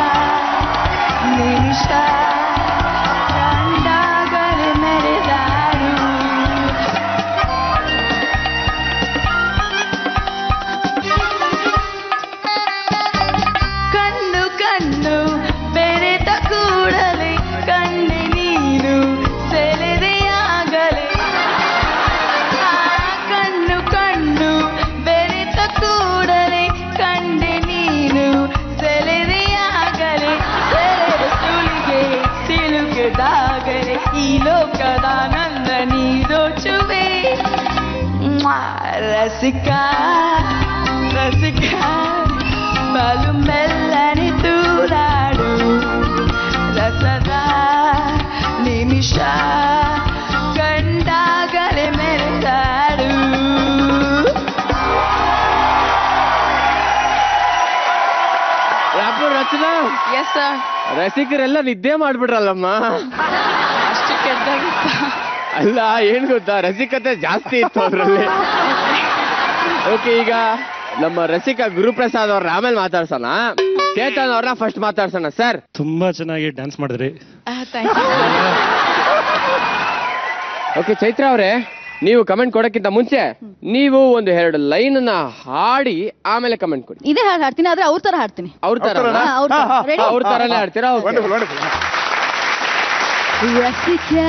ನಿಮಿಷ ಕಂಡಾಗಲೇ ಮೆರೆದಾಡು. ಕಣ್ಣು ಕಣ್ಣು ಬೆರೆತ ಕೂಡಲೇ ಕಣ್ಣೆ ನೀನು ಸೆಳೆದೆಯಾಗಲೇ. ಕಣ್ಣು ಕಣ್ಣು ಬೆರೆತ ಕೂಡಲೇ ಕಂಡೆ ನೀನು ಸೆಳೆದೆಯಾಗಲೇ. ಸೆಳೆದ ಸುಳಿಗೆ ಸಿಲುಕಿದಾಗಲೇ ಈ ಲೋಕದ ನಂದ ನೀ ದೋಚುವೆ. ರಸಿಕಾ ರಸಿಕಾ ಬಲು ಮೆಲ್ಲನೆ ತೂರಾಡು ರಸದ ನಿಮಿಷ ಕಂಡಾಗಲೇ ಮೆರೆದಾಡು. ರ್ಯಾಪರ್ ರಚನಾ, ಎಸ್ ಸರ್. ರಸಿಕರೆಲ್ಲ ನಿದ್ದೆ ಮಾಡ್ಬಿಟ್ರಲ್ಲಮ್ಮ. ಅಷ್ಟು ಕೆಟ್ಟಾಗಿತ್ತ? ಅಲ್ಲ, ಏನ್ ಗೊತ್ತಾ, ರಸಿಕತೆ ಜಾಸ್ತಿ ಇತ್ತು ಅದ್ರಲ್ಲಿ. ಓಕೆ, ಈಗ ನಮ್ಮ ರಸಿಕಾ ಗುರುಪ್ರಸಾದ್ ಅವ್ರ ಆಮೇಲೆ ಮಾತಾಡ್ಸೋಣ. ಚೇತನ್ ಅವ್ರನ್ನ ಫಸ್ಟ್ ಮಾತಾಡ್ಸೋಣ. ಸರ್, ತುಂಬಾ ಚೆನ್ನಾಗಿ ಡ್ಯಾನ್ಸ್ ಮಾಡಿದ್ರಿ. ಓಕೆ ಚೈತ್ರ ಅವರೇ, ನೀವು ಕಮೆಂಟ್ ಕೊಡಕ್ಕಿಂತ ಮುಂಚೆ ನೀವು ಒಂದು 2 ಲೈನ್ ಹಾಡಿ ಆಮೇಲೆ ಕಮೆಂಟ್ ಕೊಡಿ. ಇದೇ ಹಾಡು ಹಾಡ್ತೀನಿ, ಆದ್ರೆ ಅವ್ರ ತರ ಹಾಡ್ತೀನಿ. ಅವ್ರ ತರ ಅವ್ರ ತರನೇ ಹಾಡ್ತೀರಾ? ರಸಿಕಾ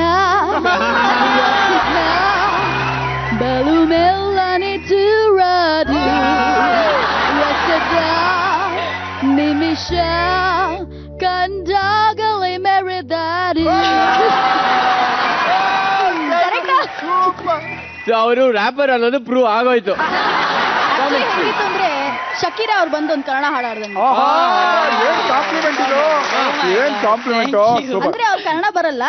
ಬಲು ಮೆಲ್ಲನೆ ತೂರಾಡು ರಸದ ನಿಮಿಷ ಕಂಡಾಗಲೇ ಮೆರೆದಾಡು. ಅವರು ರ್ಯಾಪರ್ ಅನ್ನೋದು ಪ್ರೂವ್ ಆಗೋಯ್ತು. ಅಂದ್ರೆ ಶಕೀರಾ ಅವ್ರು ಬಂದು ಒಂದು ಕನ್ನಡ ಹಾಡಾಡ್ದಂಗೆ. ಅಂದ್ರೆ ಅವ್ರು ಕನ್ನಡ ಬರಲ್ಲ,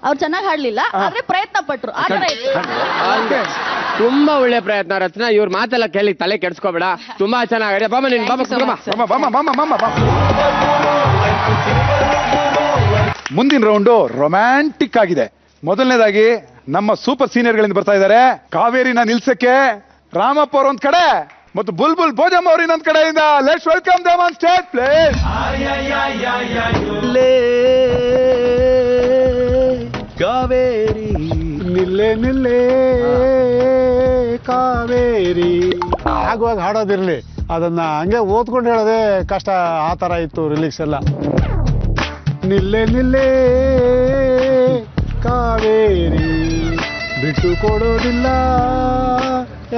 ಅವ್ರು ಚೆನ್ನಾಗಿ ಹಾಡ್ಲಿಲ್ಲ, ಆದ್ರೆ ಪ್ರಯತ್ನ ಪಟ್ರು. ಆ ತರ ಇತ್ತು. ತುಂಬಾ ಒಳ್ಳೆ ಪ್ರಯತ್ನ ರಚನಾ. ಇವ್ರ ಮಾತೆಲ್ಲ ಕೇಳಿ ತಲೆ ಕೆಡ್ಸ್ಕೋಬೇಡ, ತುಂಬಾ ಚೆನ್ನಾಗಿದೆ. ಬಾಮ ನೀನ್ ಮುಂದಿನ ರೌಂಡು ರೊಮ್ಯಾಂಟಿಕ್ ಆಗಿದೆ. ಮೊದಲನೇದಾಗಿ ನಮ್ಮ ಸೂಪರ್ ಸೀನಿಯರ್ ಗಳಿಂದ ಬರ್ತಾ ಇದ್ದಾರೆ. ಕಾವೇರಿನ ನಿಲ್ಸಕ್ಕೆ ರಾಮಪ್ಪ ಅವ್ರ ಒಂದ್ ಕಡೆ ಮತ್ತು ಬುಲ್ಬುಲ್ ಭೋಜಮ್ಮ ಅವ್ರ ಇನ್ನೊಂದ್ ಕಡೆಯಿಂದ. Let's welcome them on stage please. Kaveri ನಿಲ್ಲೆ ನಿಲ್ಲೆ ಕಾವೇರಿ ಆಗುವಾಗ ಹಾಡೋದಿರ್ಲಿ, ಅದನ್ನ ಹಂಗೆ ಓದ್ಕೊಂಡು ಹೇಳೋದೇ ಕಷ್ಟ. ಆ ತರ ಇತ್ತು ರಿಲೀಕ್ಸ್ ಎಲ್ಲ. ನಿಲ್ಲೆ ನಿಲ್ಲೆ ಕಾವೇರಿ ಬಿಟ್ಟು ಕೊಡೋದಿಲ್ಲ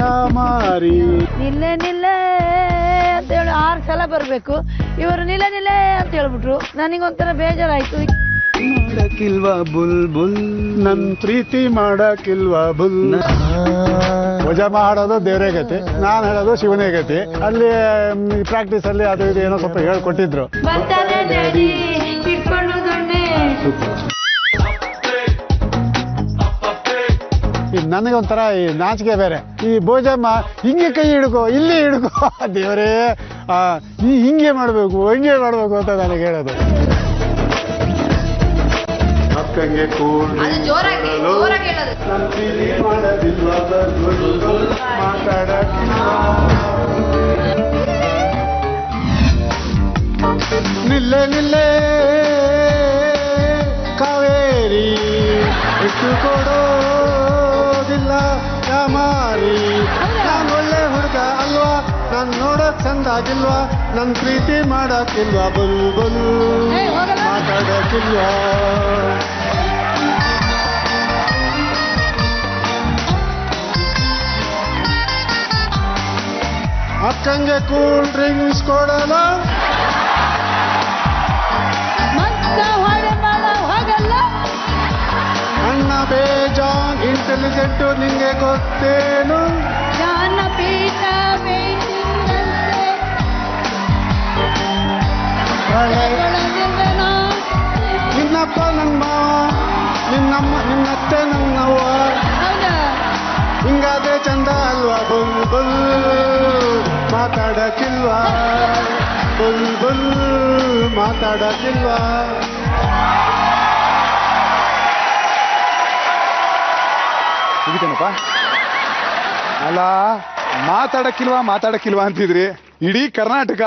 ಯಾಮಾರಿ. ನಿಲ್ಲೆ ನಿಲ್ಲೆ ಅಂತ ಹೇಳಿ 6 ಸಲ ಬರ್ಬೇಕು. ಇವರು ನಿಲ್ಲೆ ನಿಲ್ಲೆ ಅಂತ ಹೇಳ್ಬಿಟ್ರು. ನನಗೊಂಥರ ಬೇಜಾರಾಯ್ತು. ಮಾಡಕ್ಕಿಲ್ವಾ ಬುಲ್ ಬುಲ್ ನನ್ ಪ್ರೀತಿ ಮಾಡಕ್ಕಿಲ್ವಾ ಬುಲ್. ಭೋಜಮ್ಮ ಹಾಡೋದು ದೇವರೇ ಗತಿ, ನಾನು ಹೇಳೋದು ಶಿವನೇ ಗತಿ. ಅಲ್ಲಿ ಪ್ರಾಕ್ಟೀಸ್ ಅಲ್ಲಿ ಅದು ಇದು ಏನೋ ಸ್ವಲ್ಪ ಹೇಳ್ಕೊಟ್ಟಿದ್ರು. ನನಗೆ ಒಂಥರ ಈ ನಾಚಿಕೆ ಬೇರೆ. ಈ ಭೋಜಮ್ಮ ಹಿಂಗೆ ಕೈ ಹಿಡ್ಕೋ, ಇಲ್ಲಿ ಹಿಡ್ಕೋ, ದೇವರೇ ಹಿಂಗೆ ಮಾಡ್ಬೇಕು ಹಂಗೆ ಮಾಡ್ಬೇಕು ಅಂತ ನನಗೆ ಹೇಳೋದು. ಅಕ್ಕಂಗೆ ನಿಲ್ಲೆ ನಿಲ್ಲೆ ಕಾವೇರಿ ಎಷ್ಟು ಕೊಡೋದಿಲ್ಲ ಯಾಮಾರಿ. ನಾನು ಒಳ್ಳೆ ಹುಡುಗ ಅಲ್ವಾ, ನಾನು ನೋಡಕ್ ಚಂದಾಗಿಲ್ವಾ, ನನ್ ಪ್ರೀತಿ ಮಾಡಕ್ಕಿಲ್ವಾ ಬುಲ್ ಬುಲ್ ಮಾತಾಡಕ್ಕಿಲ್ವಾ. ಅಕ್ಕಂಗೆ ಕೂಲ್ ಡ್ರಿಂಕ್ಸ್ ಕೊಡಲ್ಲ, ಅಣ್ಣ ಬೇಜಾನ್ ಇಂಟೆಲಿಜೆಂಟು ನಿಂಗೆ ಗೊತ್ತೇನು. ನಿನ್ನಪ್ಪ ನನ್ನ ಮಾವ, ನಿನ್ನತ್ತೆ ನನ್ನವ್ವ, ಹಿಂಗಾದ್ರೆ ಚಂದ ಅಲ್ವಾ ಬುಲ್ ಬುಲ್ ಮಾತಾಡಕ್ಕಿಲ್ವಾ ಬುಲ್ ಬುಲ್ ಮಾತಾಡಕ್ಕಿಲ್ವಾ. ಮುಗಿತೇನಪ್ಪ? ಅಲ್ಲ, ಮಾತಾಡಕ್ಕಿಲ್ವಾ ಅಂತಿದ್ರಿ. ಇಡೀ ಕರ್ನಾಟಕ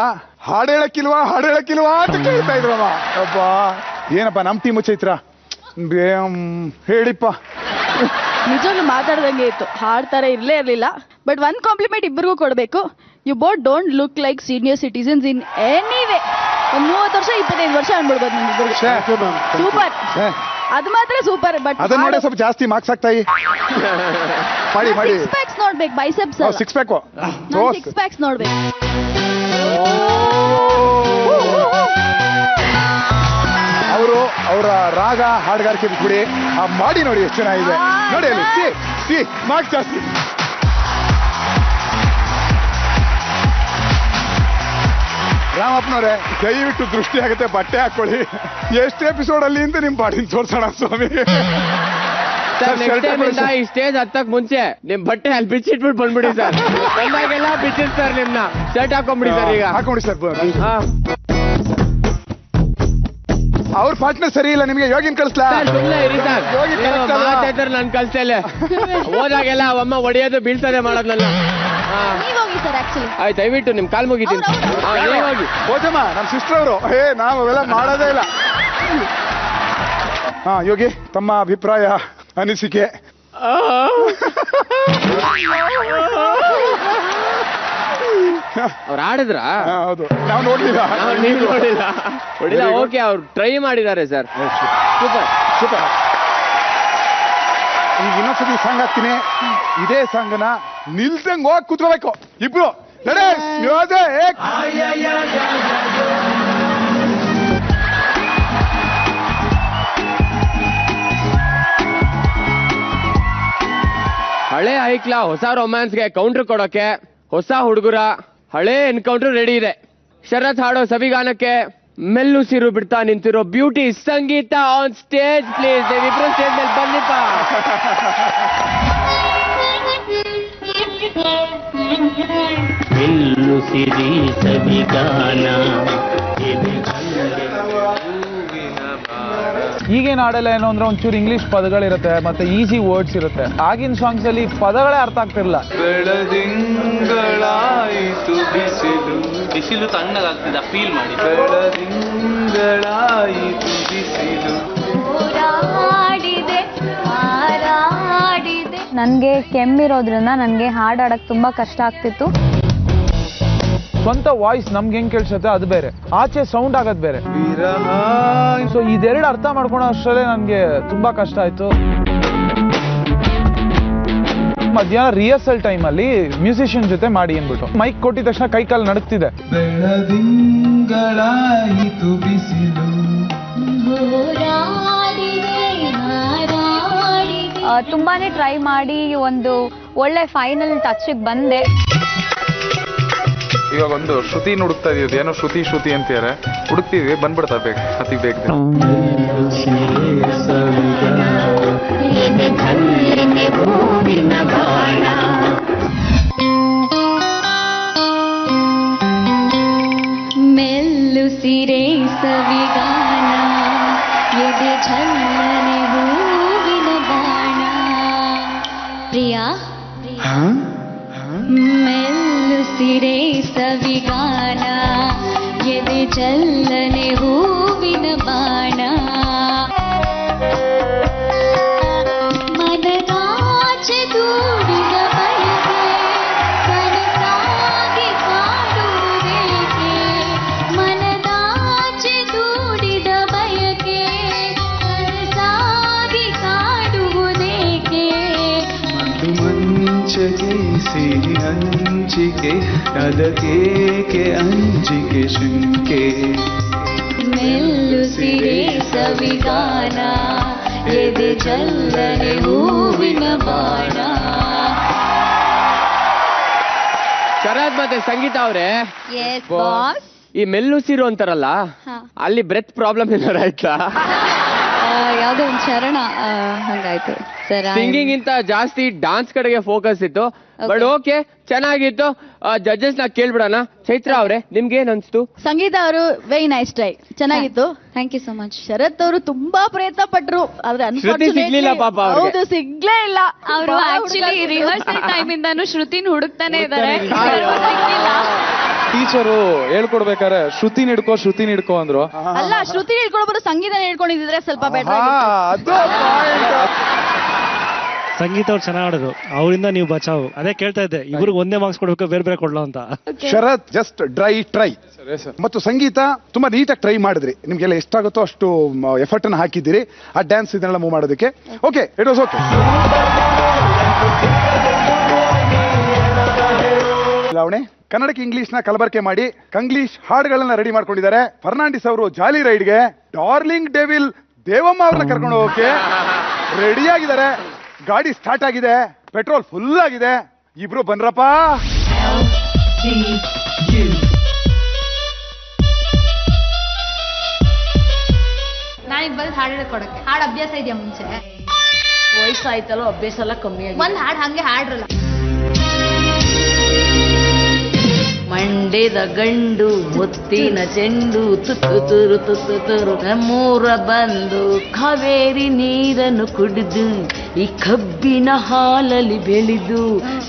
ಹಾಡು ಹೇಳಕ್ಕಿಲ್ವಾ ಅಂತ ಕೇಳ್ತಾ ಇದ್ರವ. ಅಪ್ಪ ಏನಪ್ಪ ನಮ್ ಟೀಮು ಚೈತ್ರ ಹೇಳಿಪ್ಪ. ನಿಜವಾಗ್ಲೂ ಮಾತಾಡ್ದಂಗೆ ಇತ್ತು, ಹಾಡ್ತಾರೆ ಇರ್ಲೇ ಇರ್ಲಿಲ್ಲ. ಬಟ್ ಒಂದ್ ಕಾಂಪ್ಲಿಮೆಂಟ್ ಇಬ್ಬರಿಗೂ ಕೊಡ್ಬೇಕು. You both don't look like senior citizens in any way. ಒಂದ್ 30 ವರ್ಷ 25 ವರ್ಷ ಅನ್ಬಿಡ್ಬೋದು ನಿಮ್ಮಿಬ್ಬರಿಗೂ. ಸೂಪರ್, ಅದು ಮಾತ್ರ ಸೂಪರ್. ಬಟ್ ಅದನ್ನ ನೋಡಿ ಸ್ವಲ್ಪ ಜಾಸ್ತಿ ಮಾರ್ಕ್ಸ್ ಆಗ್ತಾಯಿ. ಮಾಡಿ ಮಾಡಿ. 6 ಪ್ಯಾಕ್ಸ್ ನೋಡ್ಬೇಕು, ಬೈಸೆಪ್ಸ್ ಅಲ್ಲ. 6 ಪ್ಯಾಕ್ 6 ಪ್ಯಾಕ್ಸ್ ನೋಡ್ಬೇಕು. ಅವರ ರಾಗ ಹಾಡುಗಾರಿಕೆ ಬಿಟ್ಬಿಡಿ, ಮಾಡಿ ನೋಡಿ ಎಷ್ಟು ಚೆನ್ನಾಗಿದೆ ನೋಡಿ. ಅಲ್ಲಿ ಸಿ ಮಾರ್ಕ್ಸ್ ಜಾಸ್ತಿ. ರಾಮಪ್ಪನವ್ರೆ ದಯವಿಟ್ಟು ದೃಷ್ಟಿ ಆಗುತ್ತೆ, ಬಟ್ಟೆ ಹಾಕೊಳ್ಳಿ. ಎಷ್ಟು ಎಪಿಸೋಡ್ ಅಲ್ಲಿ ಅಂತ ನಿಮ್ ಬಾಡಿನ ತೋರ್ಸೋಣ ಸ್ವಾಮಿ. ಈ ಸ್ಟೇಜ್ ಹತ್ತಕ್ ಮುಂಚೆ ನಿಮ್ ಬಟ್ಟೆ ಅಲ್ಲಿ ಬಿಚ್ಚಿಟ್ಬಿಟ್ಟು ಬಂದ್ಬಿಡಿ ಸರ್. ಬಂದಾಗೆಲ್ಲ ಬಿಚ್ಚಿರ್ತಾರೆ ನಿಮ್ನ. ಶರ್ಟ್ ಹಾಕೊಂಡ್ಬಿಡಿ ಸರ್. ಈಗ ಹಾಕೊಂಡಿ ಸರ್. ಅವ್ರ ಪಾರ್ಟ್ನರ್ ಸರಿ ಇಲ್ಲ, ನಿಮ್ಗೆ ಯೋಗಿನ್ ಕಳಿಸ್ಲಾ? ಮಾತಾಡ್ತಾರೆ ನನ್ ಕಳ್ಸ್ತಾ ಇಲ್ಲ. ಹೋದಾಗೆಲ್ಲ ಅಮ್ಮ ಹೊಡೆಯೋದು ಬೀಳ್ತದೆ ಮಾಡೋದ್ನಲ್ಲ. ಆಯ್ತು, ದಯವಿಟ್ಟು ನಿಮ್ ಕಾಲ್ ಮುಗಿತೀನಿ. ಹೋಜಮ್ಮ ನಮ್ ಸಿಸ್ಟರ್ ಅವರು. ನಾವು ಅವೆಲ್ಲ ಮಾಡೋದೇ ಇಲ್ಲ. ಯೋಗಿ, ತಮ್ಮ ಅಭಿಪ್ರಾಯ ಅನಿಸಿಕೆ? ಅವ್ರು ಆಡಿದ್ರ? ಹೌದು, ನಾವು ನೋಡ್ಲಿಲ್ಲ. ನೀವು ನೋಡಿಲ್ಲ? ಹೊಡಿಲ್ಲ. ಓಕೆ, ಅವ್ರು ಟ್ರೈ ಮಾಡಿದ್ದಾರೆ ಸರ್. Super super. ಈಗ ಇನ್ನೊಂದ್ಸತಿ ಸಾಂಗ್ ಹಾಕ್ತೀನಿ. ಇದೇ ಸಾಂಗ್ನ ನಿಲ್ದಂಗ್ ಹೋಗಿ ಕೂತ್ಕೋಬೇಕು ಇಬ್ರು. ಹಳೆ ಐಕ್ಲ ಹೊಸ ರೊಮ್ಯಾನ್ಸ್ಗೆ ಕೌಂಟರ್ ಕೊಡೋಕೆ ಹೊಸ ಹುಡುಗರ ಹಳೆ ಎನ್ಕೌಂಟರ್ ರೆಡಿ ಇದೆ. ಶರತ್ ಹಾಡೋ ಸವಿಗಾನಕ್ಕೆ ಮೆಲ್ಲುಸಿರು ಬಿಡ್ತಾ ನಿಂತಿರೋ beauty Sangeetha on stage please. ನೀವಿಬ್ರು ಸ್ಟೇಜ್ ಮೇಲೆ ಬನ್ನಿಪ್ಪ. ಮೆಲ್ಲುಸಿರಿ ಸವಿಗಾನ. ಈಗೇನು ಹಾಡಲ್ಲ ಏನು ಅಂದ್ರೆ ಒಂಚೂರು ಇಂಗ್ಲಿಷ್ ಪದಗಳಿರುತ್ತೆ, ಮತ್ತೆ ಈಸಿ ವರ್ಡ್ಸ್ ಇರುತ್ತೆ. ಆಗಿನ ಸಾಂಗ್ಸ್ ಅಲ್ಲಿ ಪದಗಳೇ ಅರ್ಥ ಆಗ್ತಿರ್ಲಿಲ್ಲ. ಬೆಳದಿಂಗಳಾಯಿತು ಬಿಸಿಲು ತಣ್ಣಗಾಗ್ತಿದೆ, ಫೀಲ್ ಮಾಡಿ. ಬೆಳದಿಂಗಳಾಯಿತು ಬಿಸಿಲು. ನನಗೆ ಕೆಮ್ಮಿರೋದ್ರಿಂದ ನನಗೆ ಹಾಡು ಹಾಡಕ್ಕೆ ತುಂಬಾ ಕಷ್ಟ ಆಗ್ತಿತ್ತು. ಸ್ವಂತ ವಾಯ್ಸ್ ನಮ್ಗೆ ಹೆಂಗ್ ಕೇಳಿಸುತ್ತೆ ಅದು ಬೇರೆ, ಆಚೆ ಸೌಂಡ್ ಆಗೋದು ಬೇರೆ. ಸೊ ಇದೆರಡು ಅರ್ಥ ಮಾಡ್ಕೊಳೋ ಅಷ್ಟರಲ್ಲೇ ನನಗೆ ತುಂಬಾ ಕಷ್ಟ ಆಯ್ತು. ಮಧ್ಯಾಹ್ನ ರಿಹರ್ಸಲ್ ಟೈಮ್ ಅಲ್ಲಿ ಮ್ಯೂಸಿಷಿಯನ್ ಜೊತೆ ಮಾಡಿ ಅಂದ್ಬಿಟ್ಟು ಮೈಕ್ ಕೊಟ್ಟಿದ ತಕ್ಷಣ ಕೈ ಕಾಲು ನಡುಕ್ತಿದೆ. ಬೆಳದಿಂಗಳಾಯಿತು ಬಿಸಿಲು ತುಂಬಾನೇ ಟ್ರೈ ಮಾಡಿ ಒಂದು ಒಳ್ಳೆ ಫೈನಲ್ ಟಚ್ ಬಂದೆ. ಇವಾಗ ಒಂದು ಶ್ರುತಿ ಹುಡುಕ್ತಾ ಇದೀವಿ, ಏನೋ ಶ್ರುತಿ ಶ್ರುತಿ ಅಂತಾರೆ, ಹುಡುಕ್ತಿದ್ವಿ, ಬಂದ್ಬಿಡ್ತಾ ಬೇಗ ಅತಿ ಬೇಗ. ಮೆಲ್ಲು ಸಿರೆ ಸವಿಗಾನ ಎದೆ ಝಲ್ಲನೆ ಹೂವಿನ ಬಾಣ ಪ್ರಿಯಾ ಮೆಲ್ಲು ಸಿರೆ ಸವಿಗಾನ ಎದೆ ಝಲ್ಲನೆ ಹೂವಿನ ಬಾಣ ಮನದಾಚೆ ದೂಡಿದ ಬಯಕೆ ಕನಸಾಗಿ ಕಾಡುವುದೇಕೆ ಮನದಾಚೆ ದೂಡಿದ ಬಯಕೆ ಕನಸಾಗಿ ಕಾಡುವುದೇಕೆ ಮಧು ಮಂಚಗೆ ಸಿಹಿ ಹಂಚಿಕೆ ಅದಕ್ಕೇಕೆ ಅಂಜಿಕೆ ಶಂಕೆ ಮೆಲ್ಲು ಸಿರೆ ಸವಿಗಾನ ಎದೆ ಝಲ್ಲನೆ ಹೂವಿನ ಬಾಣ. ಶರತ್ ಮತ್ತೆ ಸಂಗೀತ ಅವ್ರೆ, ಈ ಮೆಲ್ಲುಸಿರು ಅಂತಾರಲ್ಲ, ಅಲ್ಲಿ ಬ್ರೆತ್ ಪ್ರಾಬ್ಲಮ್ ಏನಾರ ಆಯ್ತಾ? ಯಾವ್ದೋ ಒಂದು ಚರಣ ಹಂಗಾಯ್ತು ಸರ್. ಸಿಂಗಿಂಗ್ ಇಂತ ಜಾಸ್ತಿ ಡಾನ್ಸ್ ಕಡೆಗೆ ಫೋಕಸ್ ಇತ್ತು. ಬಟ್ ಓಕೆ, ಚೆನ್ನಾಗಿತ್ತು. ಜಡ್ಜಸ್ ನ ಕೇಳ್ಬಿಡೋಣ. ಚೈತ್ರ ಅವ್ರೆ, ನಿಮ್ಗೆ ಏನ್ ಅನ್ಸ್ತು? ಸಂಗೀತ ಅವರು ವೆರಿ ನೈಸ್ ಟ್ರೈ, ಚೆನ್ನಾಗಿತ್ತು. Thank you so much. Sharath ಅವರು ತುಂಬಾ ಪ್ರಯತ್ನ ಪಟ್ರು, ಆದ್ರೆ ಸಿಗ್ಲಿಲ್ಲ ಪಾಪ ಅವ್ರಿಗೆ. ಹೌದು, ಸಿಗ್ಲೇ ಇಲ್ಲ. ಅವರು ಆಕ್ಚುಲಿ ರಿಹರ್ಸಲ್ ಟೈಮ್ ಇಂದಾನು ಶ್ರುತಿನ ಹುಡುಕ್ತಾನೆ ಇದ್ದಾರೆ. ಟೀಚರು ಹೇಳ್ಕೊಡ್ಬೇಕಾರೆ ಶ್ರುತಿನ ಹಿಡ್ಕೋ ಅಂದ್ರು. ಅಲ್ಲ, ಶ್ರುತಿ ಹೇಳ್ಕೊಳ್ಬೋದು, ಸಂಗೀತ ಹೇಳ್ಕೊಂಡಿದ್ರೆ ಸ್ವಲ್ಪ ಬೆಟರ್. ಸಂಗೀತ ಅವ್ರು ಚೆನ್ನಾಗಿ ಆಡೋದು, ಅವರಿಂದ ನೀವು ಬಚಾವು. ಅದೇ ಕೇಳ್ತಾ ಇದ್ದೆ, ಇವ್ರಿಗೆ ಒಂದೇ ಮಾರ್ಕ್ಸ್ ಕೊಡ್ಬೇಕು, ಬೇರೆ ಬೇರೆ ಕೊಡ್ಲೋ ಅಂತ. ಶರತ್ ಜಸ್ಟ್ ಟ್ರೈ ಮತ್ತು ಸಂಗೀತ ತುಂಬಾ ನೀಟಾಗಿ ಟ್ರೈ ಮಾಡಿದ್ರಿ. ನಿಮ್ಗೆಲ್ಲ ಎಷ್ಟಾಗುತ್ತೋ ಅಷ್ಟು ಎಫರ್ಟ್ ಅನ್ನು ಹಾಕಿದ್ದೀರಿ ಆ ಡ್ಯಾನ್ಸ್ ಇದನ್ನೆಲ್ಲ ಮೂವ್ ಮಾಡೋದಕ್ಕೆ. Okay, it was okay. ಲಾವಣೆ ಕನ್ನಡಕ್ಕೆ ಇಂಗ್ಲಿಷ್ ನ ಕಲಬರಕೆ ಮಾಡಿ ಕಂಗ್ಲೀಷ್ ಹಾಡುಗಳನ್ನ ರೆಡಿ ಮಾಡ್ಕೊಂಡಿದ್ದಾರೆ. ಫರ್ನಾಂಡಿಸ್ ಅವರು ಜಾಲಿ ರೈಡ್ಗೆ ಡಾರ್ಲಿಂಗ್ ಡೆವಿಲ್ ದೇವಮ್ಮ ಅವ್ರನ್ನ ಕರ್ಕೊಂಡು ಹೋಗಕ್ಕೆ ರೆಡಿ ಆಗಿದ್ದಾರೆ. ಗಾಡಿ ಸ್ಟಾರ್ಟ್ ಆಗಿದೆ, ಪೆಟ್ರೋಲ್ ಫುಲ್ ಆಗಿದೆ. ಇಬ್ರು ಬನ್ರಪ್ಪ. ನಾನೀಗ ಬಂದು ಹಾಡು ಹೇಳ್ಕೊಡಕ್ಕೆ. ಹಾಡು ಅಭ್ಯಾಸ ಇದೆಯಾ ಮುಂಚೆ? ವಯಸ್ಸಾಯ್ತಲ್ಲ, ಅಭ್ಯಾಸ ಎಲ್ಲ ಕಮ್ಮಿ ಆಗಿದೆ. ಒಂದ್ ಹಾಡು ಹಂಗೆ ಹಾಡ್ರಲ್ಲ. ಮಂಡ್ಯದ ಗಂಡು ಮುತ್ತಿನ ಚೆಂಡು ತುತ್ತು ತುರು ತುತ್ತು ತುರು ನಮ್ಮೂರ ಬಂದು ಕಾವೇರಿ ನೀರನ್ನು ಕುಡಿದು ಈ ಕಬ್ಬಿನ ಹಾಲಲ್ಲಿ ಬೆಳೆದು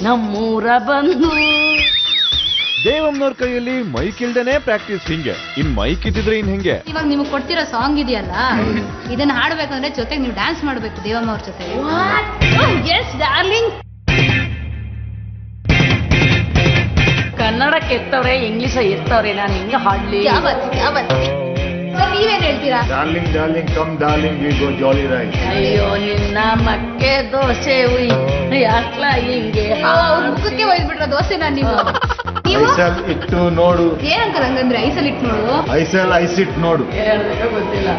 ನಮ್ಮೂರ ಬಂದು. ದೇವಮ್ಮನವ್ರ ಕೈಯಲ್ಲಿ ಮೈಕ್ ಇಲ್ದೇನೆ ಪ್ರಾಕ್ಟೀಸ್ ಹಿಂಗೆ, ಇನ್ ಮೈಕ್ ಇದ್ದಿದ್ರೆ ಇನ್ ಹೆಂಗೆ? ಇವಾಗ ನಿಮ್ಗೆ ಕೊಡ್ತಿರೋ ಸಾಂಗ್ ಇದೆಯಲ್ಲ, ಇದನ್ನ ಹಾಡ್ಬೇಕಂದ್ರೆ ಜೊತೆಗೆ ನೀವು ಡ್ಯಾನ್ಸ್ ಮಾಡ್ಬೇಕು ದೇವಮ್ಮ ಅವ್ರ ಜೊತೆ. Yes darling. ಕನ್ನಡಕ್ಕೆ ಎತ್ತವ್ರೆ, ಇಂಗ್ಲಿಷ್ ಎತ್ತವ್ರೆ, ನಾನು ಹಿಂಗೆ ಹಾಡ್ಲಿ? ನೀವೇನ್ ಹೇಳ್ತೀರಾ? Darling darling come darling we go jolly ride. ಅಯ್ಯೋ ನಿನ್ನ ಮಕ್ಕೆ ದೋಸೆ ಉಯ್ ಯಾಕ್ಲ ಹಿಂಗೆ ಮುಖಕ್ಕೆ ಒಯ್ದ್ಬಿಟ್ರ ದೋಸೆನ ನೀವು? ಐಸಲ್ ಇಟ್ಟು ನೋಡು. ಏನಂತಾರೆ ಹಂಗಂದ್ರೆ ಐಸಲ್ ಇಟ್ಟು ನೋಡು? ಐಸಲ್ ಐಸಿಟ್ ನೋಡು. ಗೊತ್ತಿಲ್ಲ.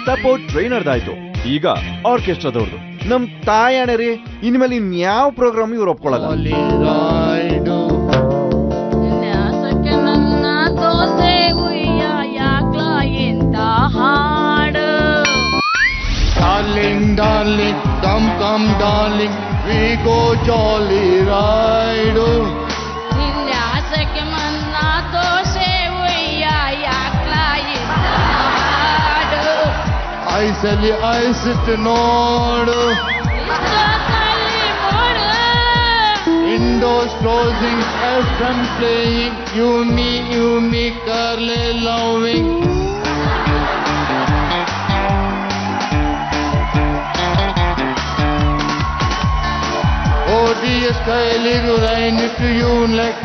ಸಪೋರ್ಟ್ ಟ್ರೈನರ್ದಾಯ್ತು, ಈಗ ಆರ್ಕೆಸ್ಟ್ರಾದವ್ರದ್ದು. ನಮ್ ತಾಯಣೆ ರೀ, ಇನ್ಮೇಲೆ ಇನ್ಯಾವ ಪ್ರೋಗ್ರಾಮ್ ಇವ್ರು ಒಪ್ಕೊಳ್ಳಲ್ಲ. ನನ್ನ ದೋಸೆ ಉಯ್ಯ ಯಾಕ್ಲ ಇಂತ ಹಾಡು? Darling, darling, come, come, darling, we go jolly ride. ನಿನ್ನ ಆಸಕ್ಕೆ ನನ್ನ ದೋಸೆ ಉಯ್ಯ ಯಾಕ್ಲ ಇಂತ ಹಾಡು? ಐಸಲಿ ಐಸಿಟ್ ನೋಡು. Indoors closing, FM playing, unique early loving. ODS Kylie Rain to you like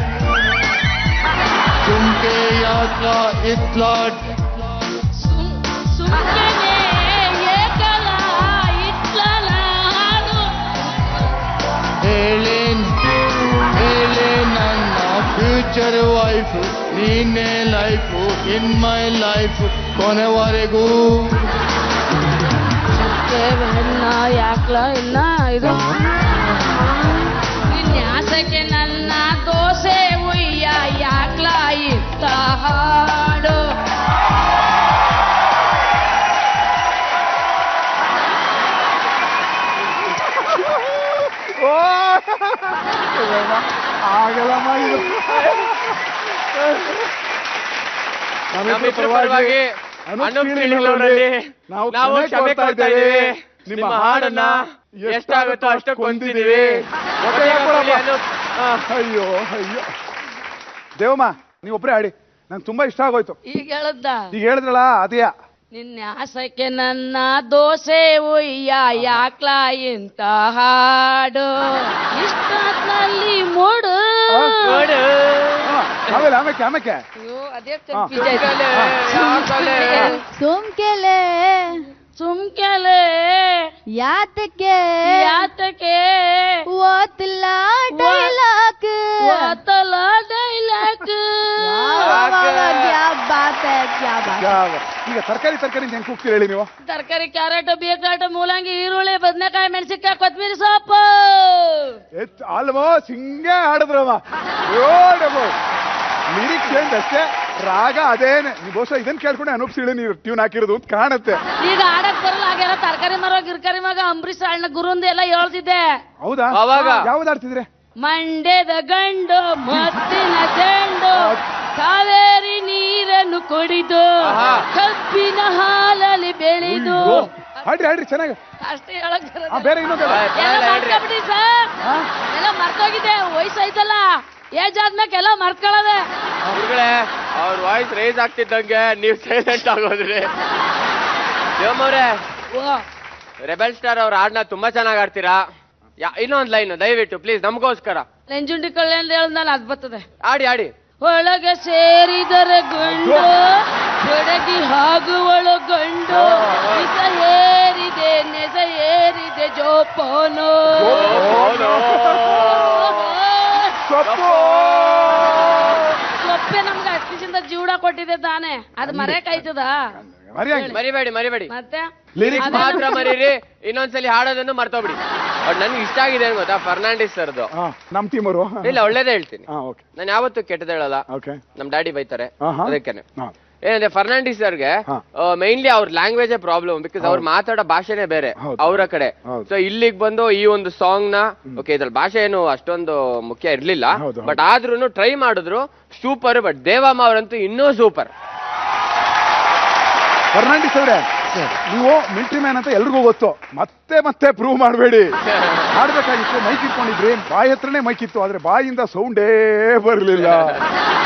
Chumke Yatra Itlat. ನೀನೇ ಲೈಫು ಇನ್ ಮೈ ಲೈಫ್ ಕೊನೆವರೆಗೂ. ಯಾಕ್ಲ ಇಲ್ಲ ಇದು ವಿನ್ಯಾಸಕ್ಕೆ ನನ್ನ ದೋಸೆ ಉಯ್ಯ ಯಾಕ್ಲ ಇತ್ತ ಹಾಡು. ಆಗಲ್ಲಮ್ಮ ಇದು. ಪರವಾಗಿ ನಾವು ಕ್ಷಮೆ ಕೊಡ್ತಾ ಇದ್ದೀವಿ. ನಿಮ್ಮ ಹಾಡನ್ನ ಎಷ್ಟಾಗುತ್ತೋ ಅಷ್ಟಕ್ಕೆ ಕೊಂತಿದೀವಿ. ಅಯ್ಯೋ ಅಯ್ಯೋ ದೇವಮ್ಮ ನೀವು ಒಬ್ಬರೇ ಹಾಡಿ, ನಂಗೆ ತುಂಬಾ ಇಷ್ಟ ಆಗೋಯ್ತು. ಈಗ ಹೇಳದ್ದ ಈಗ ಹೇಳಿದ್ರಲ್ಲ ಅದೇ. ನಿನ್ನ ಆಸಕ್ಕೆ ನನ್ನ ದೋಸೆ ಉಯ್ಯ ಯಾಕ್ಲ ಇಂತ ಹಾಡು ಇಷ್ಟಲ್ಲಿ ಮೂಡು. ಆಮೇಲೆ ಆಮೇಲೆ ಆಮೇಲೆ ಅದೇ ಸುಮ್ಕೆಲೆ ಸುಮ್ಕೆಲೆ ಯಾತಕ್ಕೆ ಯಾತಕ್ಕೆ ಓತಿಲ್ಲ ಡೈಲಾಗ್ ಓತಲ್ಲ ಡೈಲಾಗ್. ಈಗ ತರಕಾರಿ ಹೆಂಗ್ ಕೂಗ್ತೀರಿ ಹೇಳಿ ನೀವು? ತರಕಾರಿ ಕ್ಯಾರೆಟ್ ಬೀಟ್ರೂಟ್ ಮೂಲಂಗಿ ಈರುಳ್ಳಿ ಬದನೆಕಾಯಿ ಮೆಣಸಿನ್ಕಾಯಿ ಕೊತ್ತಂಬರಿ ಸೊಪ್ಪು. ಆಲ್ಮೋಸ್ಟ್ ಹಿಂಗೆ ಹಾಡಿದ್ರಮ್ಮ. ಲಿರಿಕ್ಸ್ ಚೇಂಜ್ ಅಷ್ಟೇ, ರಾಗ ಅದೇನೆ. ನೀವು ಬಹುಶಃ ಇದನ್ನ ಕೇಳ್ಕೊಂಡೆ ಅನೂಪ್ ಸೀಳಿ ನೀವು ಟ್ಯೂನ್ ಹಾಕಿರೋದು ಅಂತ ಕಾಣುತ್ತೆ. ಈಗ ಆಡಕ್ ಬರಲ್ಲ, ಹಾಗೆಲ್ಲ ತರಕಾರಿ ಮರ ಗಿರ್ಕಾರಿ ಮಗ ಅಂಬರೀಷ್ ಅಣ್ಣ ಗುರುಂದ ಎಲ್ಲ ಹೇಳ್ತಿದ್ದೆ. ಹೌದಾ? ಯಾವ್ದು ಆಡ್ತಿದ್ರೆ? ಮಂಡ್ಯದ ಗಂಡು ಮತ್ತಿನ ಚೆಂಡು ಕಾವೇರಿ ನೀರನ್ನು ಕುಡಿದು ಕಬ್ಬಿನ ಹಾಲಲ್ಲಿ ಬೆಳೆದು. ಹಾಡ್ರಿ ಹಾಡ್ರಿ ಚೆನ್ನಾಗಿ. ಅಷ್ಟೇ ಹೇಳಕ್ ಬೇರೆ ಇನ್ನೊಂದು ಮರ್ಕೊಬಿಡಿ ಸರ್, ಎಲ್ಲ ಮರ್ತೋಗಿದೆ. ವಯಸ್ಸಾಯ್ತಲ್ಲ, ಏಜ್ ಆದ್ಮೇಲೆ ಎಲ್ಲ ಮರ್ಕೊಳ್ಳೋದೆ. ಅವ್ರ ವಾಯ್ಸ್ ರೈಸ್ ಆಗ್ತಿದ್ದಂಗೆ ನೀವು ಸೈಲೆಂಟ್ ಆಗೋದ್ರಿ. ದೇವಮ್ಮವ್ರೆ, ರೆಬೆಲ್ ಸ್ಟಾರ್ ಅವ್ರ ಹಾಡನ್ನ ತುಂಬಾ ಚೆನ್ನಾಗಿ ಆಡ್ತೀರಾ. ಇನ್ನೊಂದ್ ಲೈನ್ ದಯವಿಟ್ಟು ಪ್ಲೀಸ್ ನಮಗೋಸ್ಕರ. ನೆಂಜುಂಡಿ ಕಳ್ಳೆ ಅಂತ ಹೇಳಿದ್ನಲ್ಲ ಅದು ಬರ್ತದೆ. ಆಡಿ ಆಡಿ. ಒಳಗೆ ಸೇರಿದರೆ ಗಂಡು ಬೆಡಗಿ ಆಗುವಳು ಗಂಡು ನಿಜ ಏರಿದೆ ನೆಜ ಏರಿದೆ ಜೋಪಾನೋ. ಸೊಪ್ಪೆ ನಮ್ಗೆ ಅಷ್ಟಿಂದ ಜೀವಡ ಕೊಟ್ಟಿದೆ ತಾನೆ, ಅದು ಮರೆಯಕಾಯ್ತದ? ಮರಿಬೇಡಿ ಮತ್ತೆ ಲಿರಿಕ್ಸ್ ಮಾತ್ರ ಮರೀರಿ. ಇನ್ನೊಂದ್ಸಲಿ ಹಾಡೋದನ್ನು ಮರ್ತೋಗ್ಬಿಡಿ. ನನ್ಗೆ ಇಷ್ಟ ಆಗಿದೆ ಏನ್ ಗೊತ್ತಾ, ಫರ್ನಾಂಡಿಸ್ ಸರ್ದು. ನಮ್ ಟೀಮ್ ಅವರು ಇಲ್ಲ, ಒಳ್ಳೇದೇ ಹೇಳ್ತೀನಿ ನಾನು, ಯಾವತ್ತೂ ಕೆಟ್ಟದ ಹೇಳಲ್ಲ. ನಮ್ ಡ್ಯಾಡಿ ಬೈತಾರೆ ಅದಕ್ಕೇನೆ. ಏನಂದ್ರೆ ಫರ್ನಾಂಡಿಸ್ ಸರ್ಗೆ ಮೈನ್ಲಿ ಅವ್ರ ಲ್ಯಾಂಗ್ವೇಜ್ ಪ್ರಾಬ್ಲಮ್, ಬಿಕಾಸ್ ಅವ್ರು ಮಾತಾಡೋ ಭಾಷೆನೇ ಬೇರೆ ಅವರ ಕಡೆ. ಸೊ ಇಲ್ಲಿಗೆ ಬಂದು ಈ ಒಂದು ಸಾಂಗ್ ನ ಓಕೆ, ಇದ್ರಲ್ಲಿ ಭಾಷೆ ಏನು ಅಷ್ಟೊಂದು ಮುಖ್ಯ ಇರ್ಲಿಲ್ಲ, ಬಟ್ ಆದ್ರೂ ಟ್ರೈ ಮಾಡಿದ್ರು, ಸೂಪರ್. ಬಟ್ ದೇವಮ್ಮ ಅವರಂತೂ ಇನ್ನೂ ಸೂಪರ್. ಫರ್ನಾಂಡಿಸ್ ಅವರೇ, ನೀವು ಮಿಲಿಟರಿ ಮ್ಯಾನ್ ಅಂತ ಎಲ್ರಿಗೂ ಗೊತ್ತು, ಮತ್ತೆ ಮತ್ತೆ ಪ್ರೂವ್ ಮಾಡಬೇಡಿ. ಹಾಡ್ಬೇಕಾಗಿತ್ತು, ಮೈಕ್ ಇಟ್ಕೊಂಡಿದ್ರಿ, ಬಾಯಿ ಹತ್ರನೇ ಮೈಕ್ ಇತ್ತು, ಆದ್ರೆ ಬಾಯಿಂದ ಸೌಂಡೇ ಬರಲಿಲ್ಲ.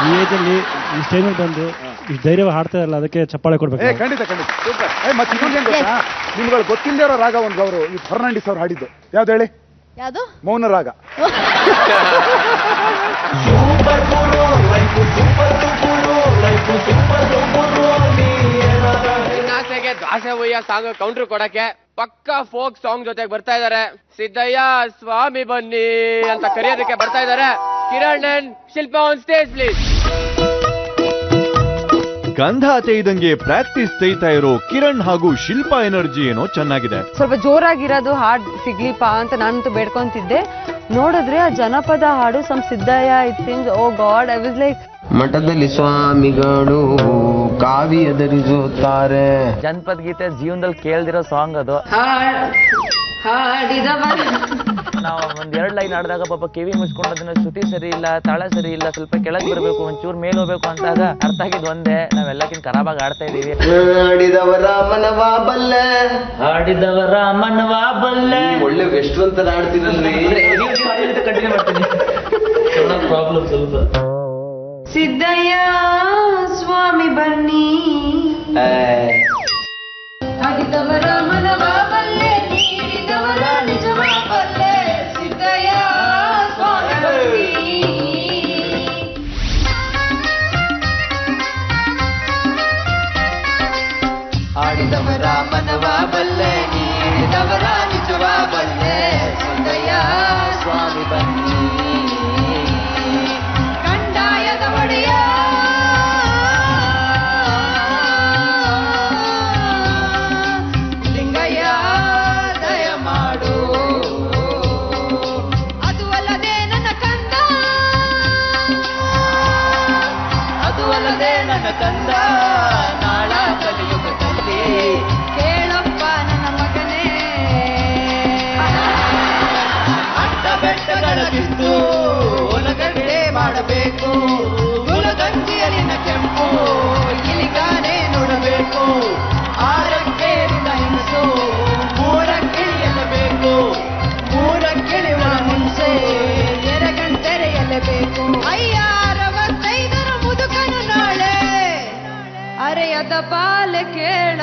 ಈ ಏಜಲ್ಲಿ ಈ ಸ್ಟೇಜಲ್ಲಿ ಬಂದು ಈ ಧೈರ್ಯ ಹಾಡ್ತಾ ಇರಲ್ಲ, ಅದಕ್ಕೆ ಚಪ್ಪಾಳೆ ಕೊಡ್ಬೇಕು. ಖಂಡಿತ ಖಂಡಿತ ಸೂಪರ್. ಮತ್ತೆ ಇನ್ನೊಂದೇನು ಗೊತ್ತಾ, ನಿಮ್ಗಳು ಗೊತ್ತಿಲ್ಲದೆ ಇರೋ ರಾಗ ಒಂದು ಅವರು ಈ ಫರ್ನಾಂಡಿಸ್ ಅವ್ರು ಹಾಡಿದ್ದು ಯಾವ್ದು ಹೇಳಿ? ಯಾವುದು? ಮೌನ ರಾಗ. ದ್ವಾಸೆ ಒಯ್ಯ ಸಾಂಗ್ ಕೌಂಟ್ರ್ ಕೊಡಕ್ಕೆ ಪಕ್ಕಾ ಫೋಕ್ ಸಾಂಗ್ ಜೊತೆಗೆ ಬರ್ತಾ ಇದಾರೆ. ಸಿದ್ದಯ್ಯ ಸ್ವಾಮಿ ಬನ್ನಿ ಅಂತ ಕರೆಯೋದಕ್ಕೆ ಬರ್ತಾ ಇದಾರೆ. Kiran and Shilpa on stage please. ಗಂಧ ತೇಯ್ದಂಗೆ ಪ್ರಾಕ್ಟೀಸ್ ತೇಯ್ತಾ ಇರೋ ಕಿರಣ್ ಹಾಗೂ ಶಿಲ್ಪಾ ಎನರ್ಜಿ ಏನೋ ಚೆನ್ನಾಗಿದೆ. ಸ್ವಲ್ಪ ಜೋರಾಗಿರೋದು ಹಾಡ್ ಸಿಗ್ಲಿಪಾ ಅಂತ ನಾನಂತೂ ಬೇಡ್ಕೊಂತಿದ್ದೆ. ನೋಡಿದ್ರೆ ಆ ಜನಪದ ಹಾಡು some Siddaiah, it seems oh God, I was like ಮಠದಲ್ಲಿ ಸ್ವಾಮಿಗಳು ಕಾವ್ಯ ಧರಿಸುತ್ತಾರೆ. ಜನಪದ ಗೀತೆ ಜೀವನದಲ್ಲಿ ಕೇಳ್ದಿರೋ ಸಾಂಗ್ ಅದು. ನಾವು ಒಂದ್ 2 ಲೈನ್ ಆಡಿದಾಗ ಪಾಪ ಕಿವಿ ಮುಚ್ಕೊಂಡು ಅದನ್ನ ಶ್ರುತಿ ಸರಿ ಇಲ್ಲ, ತಾಳ ಸರಿ ಇಲ್ಲ, ಸ್ವಲ್ಪ ಕೆಳಗೆ ಬರ್ಬೇಕು, ಒಂಚೂರು ಮೇಲ್ ಹೋಗ್ಬೇಕು ಅಂತಾಗ ಅರ್ಥ ಆಗಿದ್ ಒಂದೇ, ನಾವೆಲ್ಲಕ್ಕಿಂತ ಖರಾಬಾಗಿ ಆಡ್ತಾ ಇದೀವಿ. ಆಡಿದವರ ಮನವಾ ಬಲ್ಲೆ, ಆಡಿದವರ ಮನವಾ ಬಲ್ಲೆ. ಒಳ್ಳೆ ವೆಸ್ಟ್ವಂತ ಆಡ್ತೀರಲ್ರಿ. ಕಂಟಿನ್ಯೂ ಮಾಡ್ತೀನಿ, ಪ್ರಾಬ್ಲಮ್ ಸ್ವಲ್ಪ. ಸಿದ್ದಯ್ಯ ಸ್ವಾಮಿ ಬನ್ನಿ, ಆಡಿದವರ ಮನವಾ ಬಲ್ಲೆ, ನೀಡಿದವರ ನಿಜವಾ ಬಲ್ಲೆ, ಸಿದ್ದಯ್ಯ ಸ್ವಾಮಿ ಬನ್ನಿ. ಆಡಿದವರ ಮನವಾ ಬಲ್ಲೆ, ನೀಡಿದವರ ನಿಜವಾ ಬಲ್ಲೆ, ಸಿದ್ದಯ್ಯ ಸ್ವಾಮಿ ಬನ್ನಿ. ಕಂದಾಯದ ಒಡೆಯ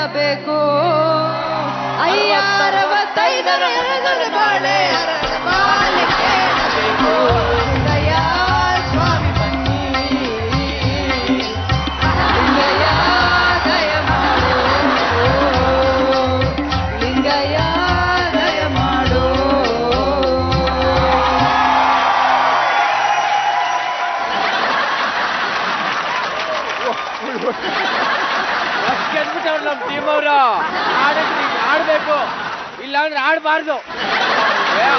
ಕೇಳಬೇಕು ಅಯ್ಯ 65 ಬಾಳೆ ಬಾಳೆ ಕೇಳಬೇಕು ಲಿಂಗಯ್ಯ ಸ್ವಾಮಿ ಬನ್ನಿ ಲಿಂಗಯ್ಯ ದಯ ಮಾಡು ಲಿಂಗಯ್ಯ ದಯ ಮಾಡು ಗೆದ್ಬಿಟ್ಟವ್ರು ನಮ್ಮ ಟೀಮ್ ಅವರು ಆಡ್ಬೇಕು ಇಲ್ಲ ಅಂದ್ರೆ ಆಡ್ಬಾರ್ದು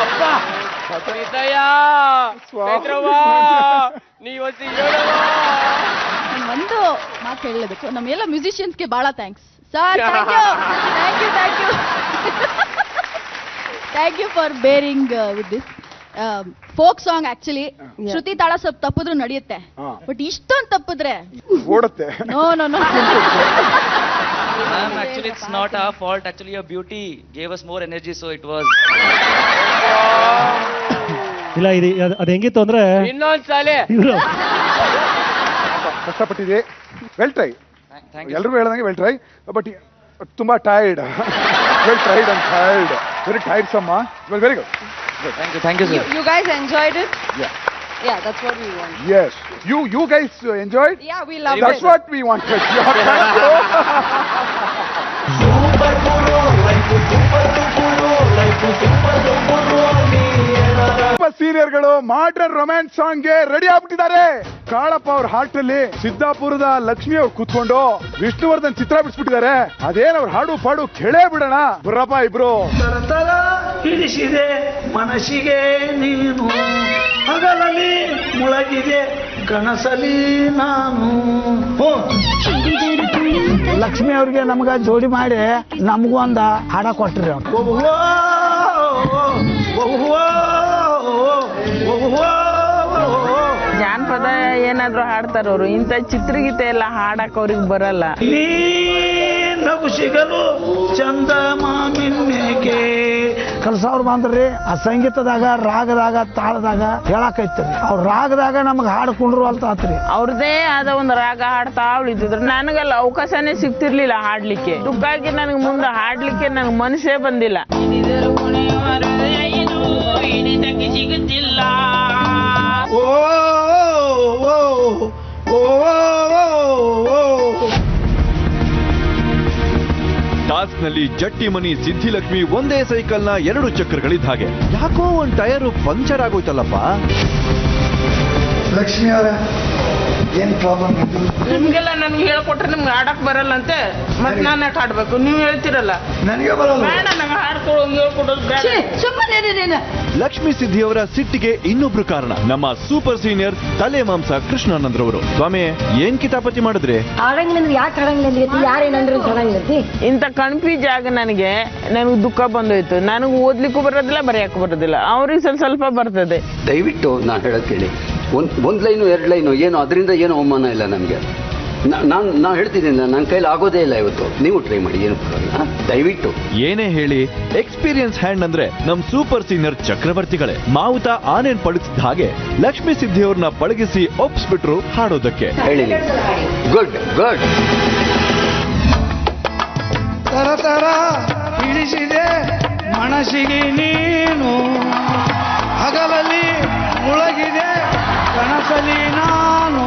ಅಪ್ಪ ನೀವತ್ತಿ ಒಂದು ಮಾತು ಹೇಳಬೇಕು ನಮ್ಮೆಲ್ಲ ಮ್ಯೂಸಿಷಿಯನ್ಸ್ಗೆ ಬಹಳ thanks sir. Thank you for bearing with this folk song. Actually ಶ್ರುತಿ ತಾಳ ಸ್ವಲ್ಪ ತಪ್ಪಿದ್ರು ನಡೆಯುತ್ತೆ, ಬಟ್ ಇಷ್ಟೊಂದು ತಪ್ಪಿದ್ರೆ ಓಡುತ್ತೆ. No no no Ma'am, actually it's not our fault. Actually your beauty gave us more energy, so it was. ಇಲ್ಲ ಇದು ಅದು ಹೆಂಗಿತ್ತು ಅಂದ್ರೆ ಇನ್ನೊಂದ್ಸಲಿ ಕಷ್ಟಪಟ್ಟಿದೆ. ವೆಲ್ ಟ್ರೈ, ಎಲ್ರಿಗೂ ಹೇಳ್ದಂಗೆ ವೆಲ್ ಟ್ರೈ, ಬಟ್ ತುಂಬಾ tired. Well tried and tired, very tired ಸಮ್ಮ. Well very good. Thank you sir. You guys enjoyed it? Yeah, that's what we want. Yes, you guys enjoyed? Yeah, we loved it. That's what we wanted. Super ಸೀನಿಯರ್ಗಳು modern romance song ಗೆ ready ಆಗ್ಬಿಟ್ಟಿದ್ದಾರೆ. ಕಾಳಪ್ಪ ಅವ್ರ heart ಅಲ್ಲಿ ಸಿದ್ದಾಪುರದ ಲಕ್ಷ್ಮಿ ಅವ್ರು ಕೂತ್ಕೊಂಡು ವಿಷ್ಣುವರ್ಧನ್ ಚಿತ್ರ ಬಿಡಿಸ್ಬಿಟ್ಟಿದ್ದಾರೆ. ಅದೇನ್ ಅವ್ರ ಹಾಡು ಪಾಡು ಕೇಳೇ ಬಿಡೋಣ. ಬರ್ರಪ್ಪ ಇಬ್ರು. ತರತರ ಹಿಡಿಸಿದೆ ಮನಸ್ಸಿಗೆ ನೀನು, ಹಗಲಲ್ಲಿ ಮುಳಗಿದೆ ಕನಸಲಿ ನಾನು. ಲಕ್ಷ್ಮಿ ಅವ್ರಿಗೆ ನಮ್ಗ ಜೋಡಿ ಮಾಡಿ ನಮಗೂ ಒಂದ ಹಾಡ ಕೊಟ್ರಿ ಅವ್ರು. ಜಾನಪದ ಏನಾದ್ರು ಹಾಡ್ತಾರ ಅವ್ರು, ಇಂಥ ಚಿತ್ರಗೀತೆ ಎಲ್ಲ ಹಾಡಕ್ ಅವ್ರಿಗೆ ಬರಲ್ಲ. ನೀ ನಗು ಸಿಗಲು ಚಂದ ಮಾಮಿನ್ನೇಕೆ ಕಲ್ಸವ್ರು ಬಂದ್ರಿ ಆ ಸಂಗೀತದಾಗ ರಾಗದಾಗ ತಾಳದಾಗ ಹೇಳಾಕೈತ್ರಿ. ಅವ್ರ ರಾಗದಾಗ ನಮ್ಗೆ ಹಾಡು ಕುಂಡ್ರು ಅಂತ ಆತ್ರಿ. ಅವ್ರದೇ ಆದ ಒಂದು ರಾಗ ಹಾಡ್ತಾ ಉಳಿತಿದ್ರು. ನನಗಲ್ಲ ಅವಕಾಶನೇ ಸಿಗ್ತಿರ್ಲಿಲ್ಲ ಹಾಡ್ಲಿಕ್ಕೆ. ದುಃಖಾಗಿ ನನಗೆ ಮುಂದೆ ಹಾಡ್ಲಿಕ್ಕೆ ನನಗೆ ಮನಸ್ಸೇ ಬಂದಿಲ್ಲ. ಸಿಗುತ್ತಿಲ್ಲ. ಟಾಸ್ಕ್ ನಲ್ಲಿ ಜಟ್ಟಿ ಮನಿ ಸಿದ್ಧಿಲಕ್ಷ್ಮಿ ಒಂದೇ ಸೈಕಲ್ ನ 2 ಚಕ್ರಗಳಿದ್ದ ಹಾಗೆ. ಯಾಕೋ ಒಂದ್ ಟೈರ್ ಪಂಚರ್ ಆಗೋಯ್ತಲ್ಲಪ್ಪ. ಲಕ್ಷ್ಮಿ ಅವರ ಏನ್ ಪ್ರಾಬ್ಲಮ್? ನಿಮ್ಗೆಲ್ಲ ನನ್ಗೆ ಹೇಳ್ಕೊಟ್ರೆ ನಿಮ್ಗೆ ಆಡಕ್ ಬರಲ್ಲ ಅಂತೆ, ಮತ್ ನಾನು ಯಾಕೆ ಆಡ್ಬೇಕು? ನೀವು ಹೇಳ್ತಿರಲ್ಲ ನನಗೆ ಬರಲ್ಲ. ಬೇಡ, ನಂಗೆ ಹಾಡ್ಕೊಳ್ಳೋ ಹೇಳ್ಕೊಡೋದು ಬೇಡ. ಲಕ್ಷ್ಮಿ ಸಿದ್ಧಿಯವರ ಸಿಟ್ಟಿಗೆ ಇನ್ನೊಬ್ರು ಕಾರಣ ನಮ್ಮ ಸೂಪರ್ ಸೀನಿಯರ್ ತಲೆ ಮಾಂಸ ಕೃಷ್ಣಾನಂದ್ರವರು. ಸ್ವಾಮಿ ಏನ್ ಕಿತಾಪತಿ ಮಾಡಿದ್ರೆ? ಇಂಥ ಕನ್ಫ್ಯೂಸ್ ಆಗ ನನಗೆ ದುಃಖ ಬಂದೋಯ್ತು. ನನಗೆ ಓದ್ಲಿಕ್ಕೂ ಬರೋದಿಲ್ಲ, ಬರೆಯಕ್ಕೂ ಬರೋದಿಲ್ಲ. ಅವ್ರಿಗೆ ಸ್ವಲ್ಪ ಬರ್ತದೆ. ದಯವಿಟ್ಟು ನಾ ಹೇಳೋದು ಕೇಳಿ. ಒಂದು ಲೈನು 2 ಲೈನು ಏನು ಅದರಿಂದ ಏನು ಅವಮಾನ ಇಲ್ಲ ನಮಗೆ. ನಾನು ಹೇಳ್ತಿದ್ದೀನಿ, ನನ್ನ ಕೈಲಿ ಆಗೋದೇ ಇಲ್ಲ ಇವತ್ತು. ನೀವು ಟ್ರೈ ಮಾಡಿ, ಏನು ಪರವಾಗಿಲ್ಲ ದಯವಿಟ್ಟು. ಏನೇ ಹೇಳಿ ಎಕ್ಸ್ಪೀರಿಯನ್ಸ್ ಹ್ಯಾಂಡ್ ಅಂದ್ರೆ ನಮ್ ಸೂಪರ್ ಸೀನಿಯರ್ ಚಕ್ರವರ್ತಿಗಳೇ. ಮಾವುತ ಆನೇನ್ ಪಳಗಿಸಿದ ಹಾಗೆ ಲಕ್ಷ್ಮಿ ಸಿದ್ಧಿಯವ್ರನ್ನ ಪಳಗಿಸಿ ಒಪ್ಸ್ಬಿಟ್ರು ಹಾಡೋದಕ್ಕೆ. ಹೇಳಿ. Good good. ತರತರ ಹಿಡಿಸಿದೆ ಮನಸ್ಸಿಗೆ ನೀನು, ಹಗಲಲ್ಲಿ ಮುಳಗಿದೆ ಕನಸಲಿ ನಾನು.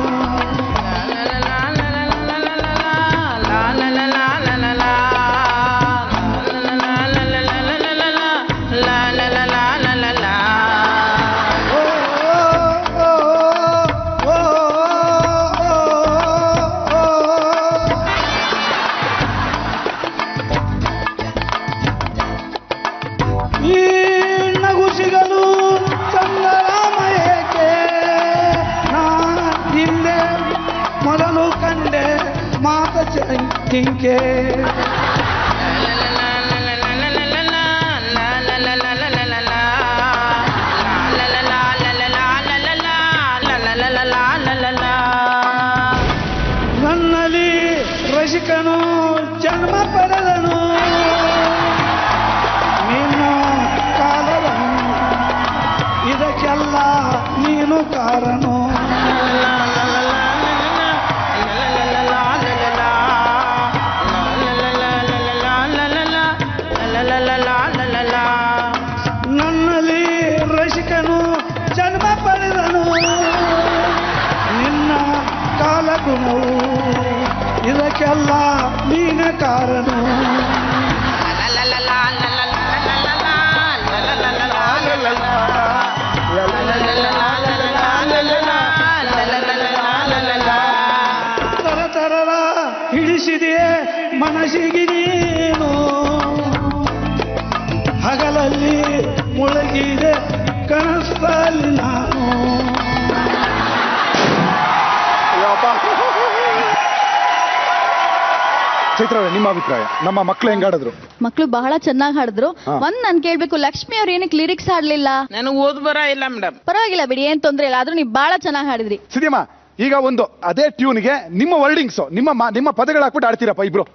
ಈ ನಗು ಸಿಗಲು ಚಂದರಾಮ ಏಕೆ, ಹಿಂದೆ ಮೊದಲು ಕಂಡೆ ಮಾತ ಚಿಂಕೆ. ನನ್ನಲ್ಲಿ ರಸಿಕನು ಜನ್ಮ ಪಡೆದನು, ನೀನು ಕಾಲವನು, ಇದಕ್ಕೆಲ್ಲ ನೀನು ಕಾರಣ. ಇದಕ್ಕೆಲ್ಲ ನೀನೇ ಕಾರಣ. ತರತರರ ಹಿಡಿಸಿದೆಯೇ ಮನಸ್ಸಿಗೆ ನೀನು, ಹಗಲಲ್ಲಿ ಮುಳುಗಿದೆ ಕನಸಲ್ಲಿ ನಾನು. ಚೈತ್ರ ಅವರೇ, ನಿಮ್ಮ ಅಭಿಪ್ರಾಯ? ನಮ್ಮ ಮಕ್ಳು ಹೆಂಗಾಡಿದ್ರು? ಮಕ್ಳು ಬಹಳ ಚೆನ್ನಾಗಿ ಹಾಡಿದ್ರು. ಒಂದ್ ನಾನ್ ಕೇಳ್ಬೇಕು, ಲಕ್ಷ್ಮಿ ಅವ್ರು ಏನಕ್ಕೆ ಲಿರಿಕ್ಸ್ ಹಾಡ್ಲಿಲ್ಲ? ನನಗೆ ಓದ್ ಬರ ಇಲ್ಲ ಮೇಡಮ್. ಪರವಾಗಿಲ್ಲ ಬಿಡಿ, ಏನ್ ತೊಂದ್ರೆ ಇಲ್ಲ, ಆದ್ರೂ ನೀವು ಬಹಳ ಚೆನ್ನಾಗಿ ಹಾಡಿದ್ರಿ. ಸಿದ್ಯಮ್ಮ, ಈಗ ಒಂದು ಅದೇ ಟ್ಯೂನ್ಗೆ ನಿಮ್ಮ ವರ್ಡಿಂಗ್ಸ್, ನಿಮ್ಮ ಪದಗಳು ಹಾಕ್ಬಿಟ್ಟು ಆಡ್ತೀರಪ್ಪ ಇಬ್ರು.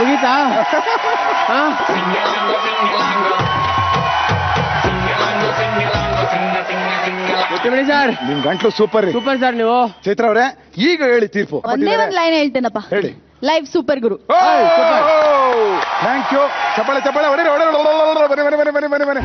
ಮುಗೀತಾ? ಸರ್ ನಿಮ್ ಗಂಟ್ಲು ಸೂಪರ್ ಸೂಪರ್ ಸರ್ ನೀವು. ಚೈತ್ರ ಅವರೇ, ಈಗ ಹೇಳಿ ತೀರ್ಪು. ಒಂದೇ ಒಂದ್ ಲೈನ್ ಹೇಳ್ತೇನಪ್ಪ, ಹೇಳಿ. Live super Guru. Thank you. ಚಪ್ಪಾಳೆ ಚಪ್ಪಾಳೆ ಹೊಡೆ ಹೊಡೆ.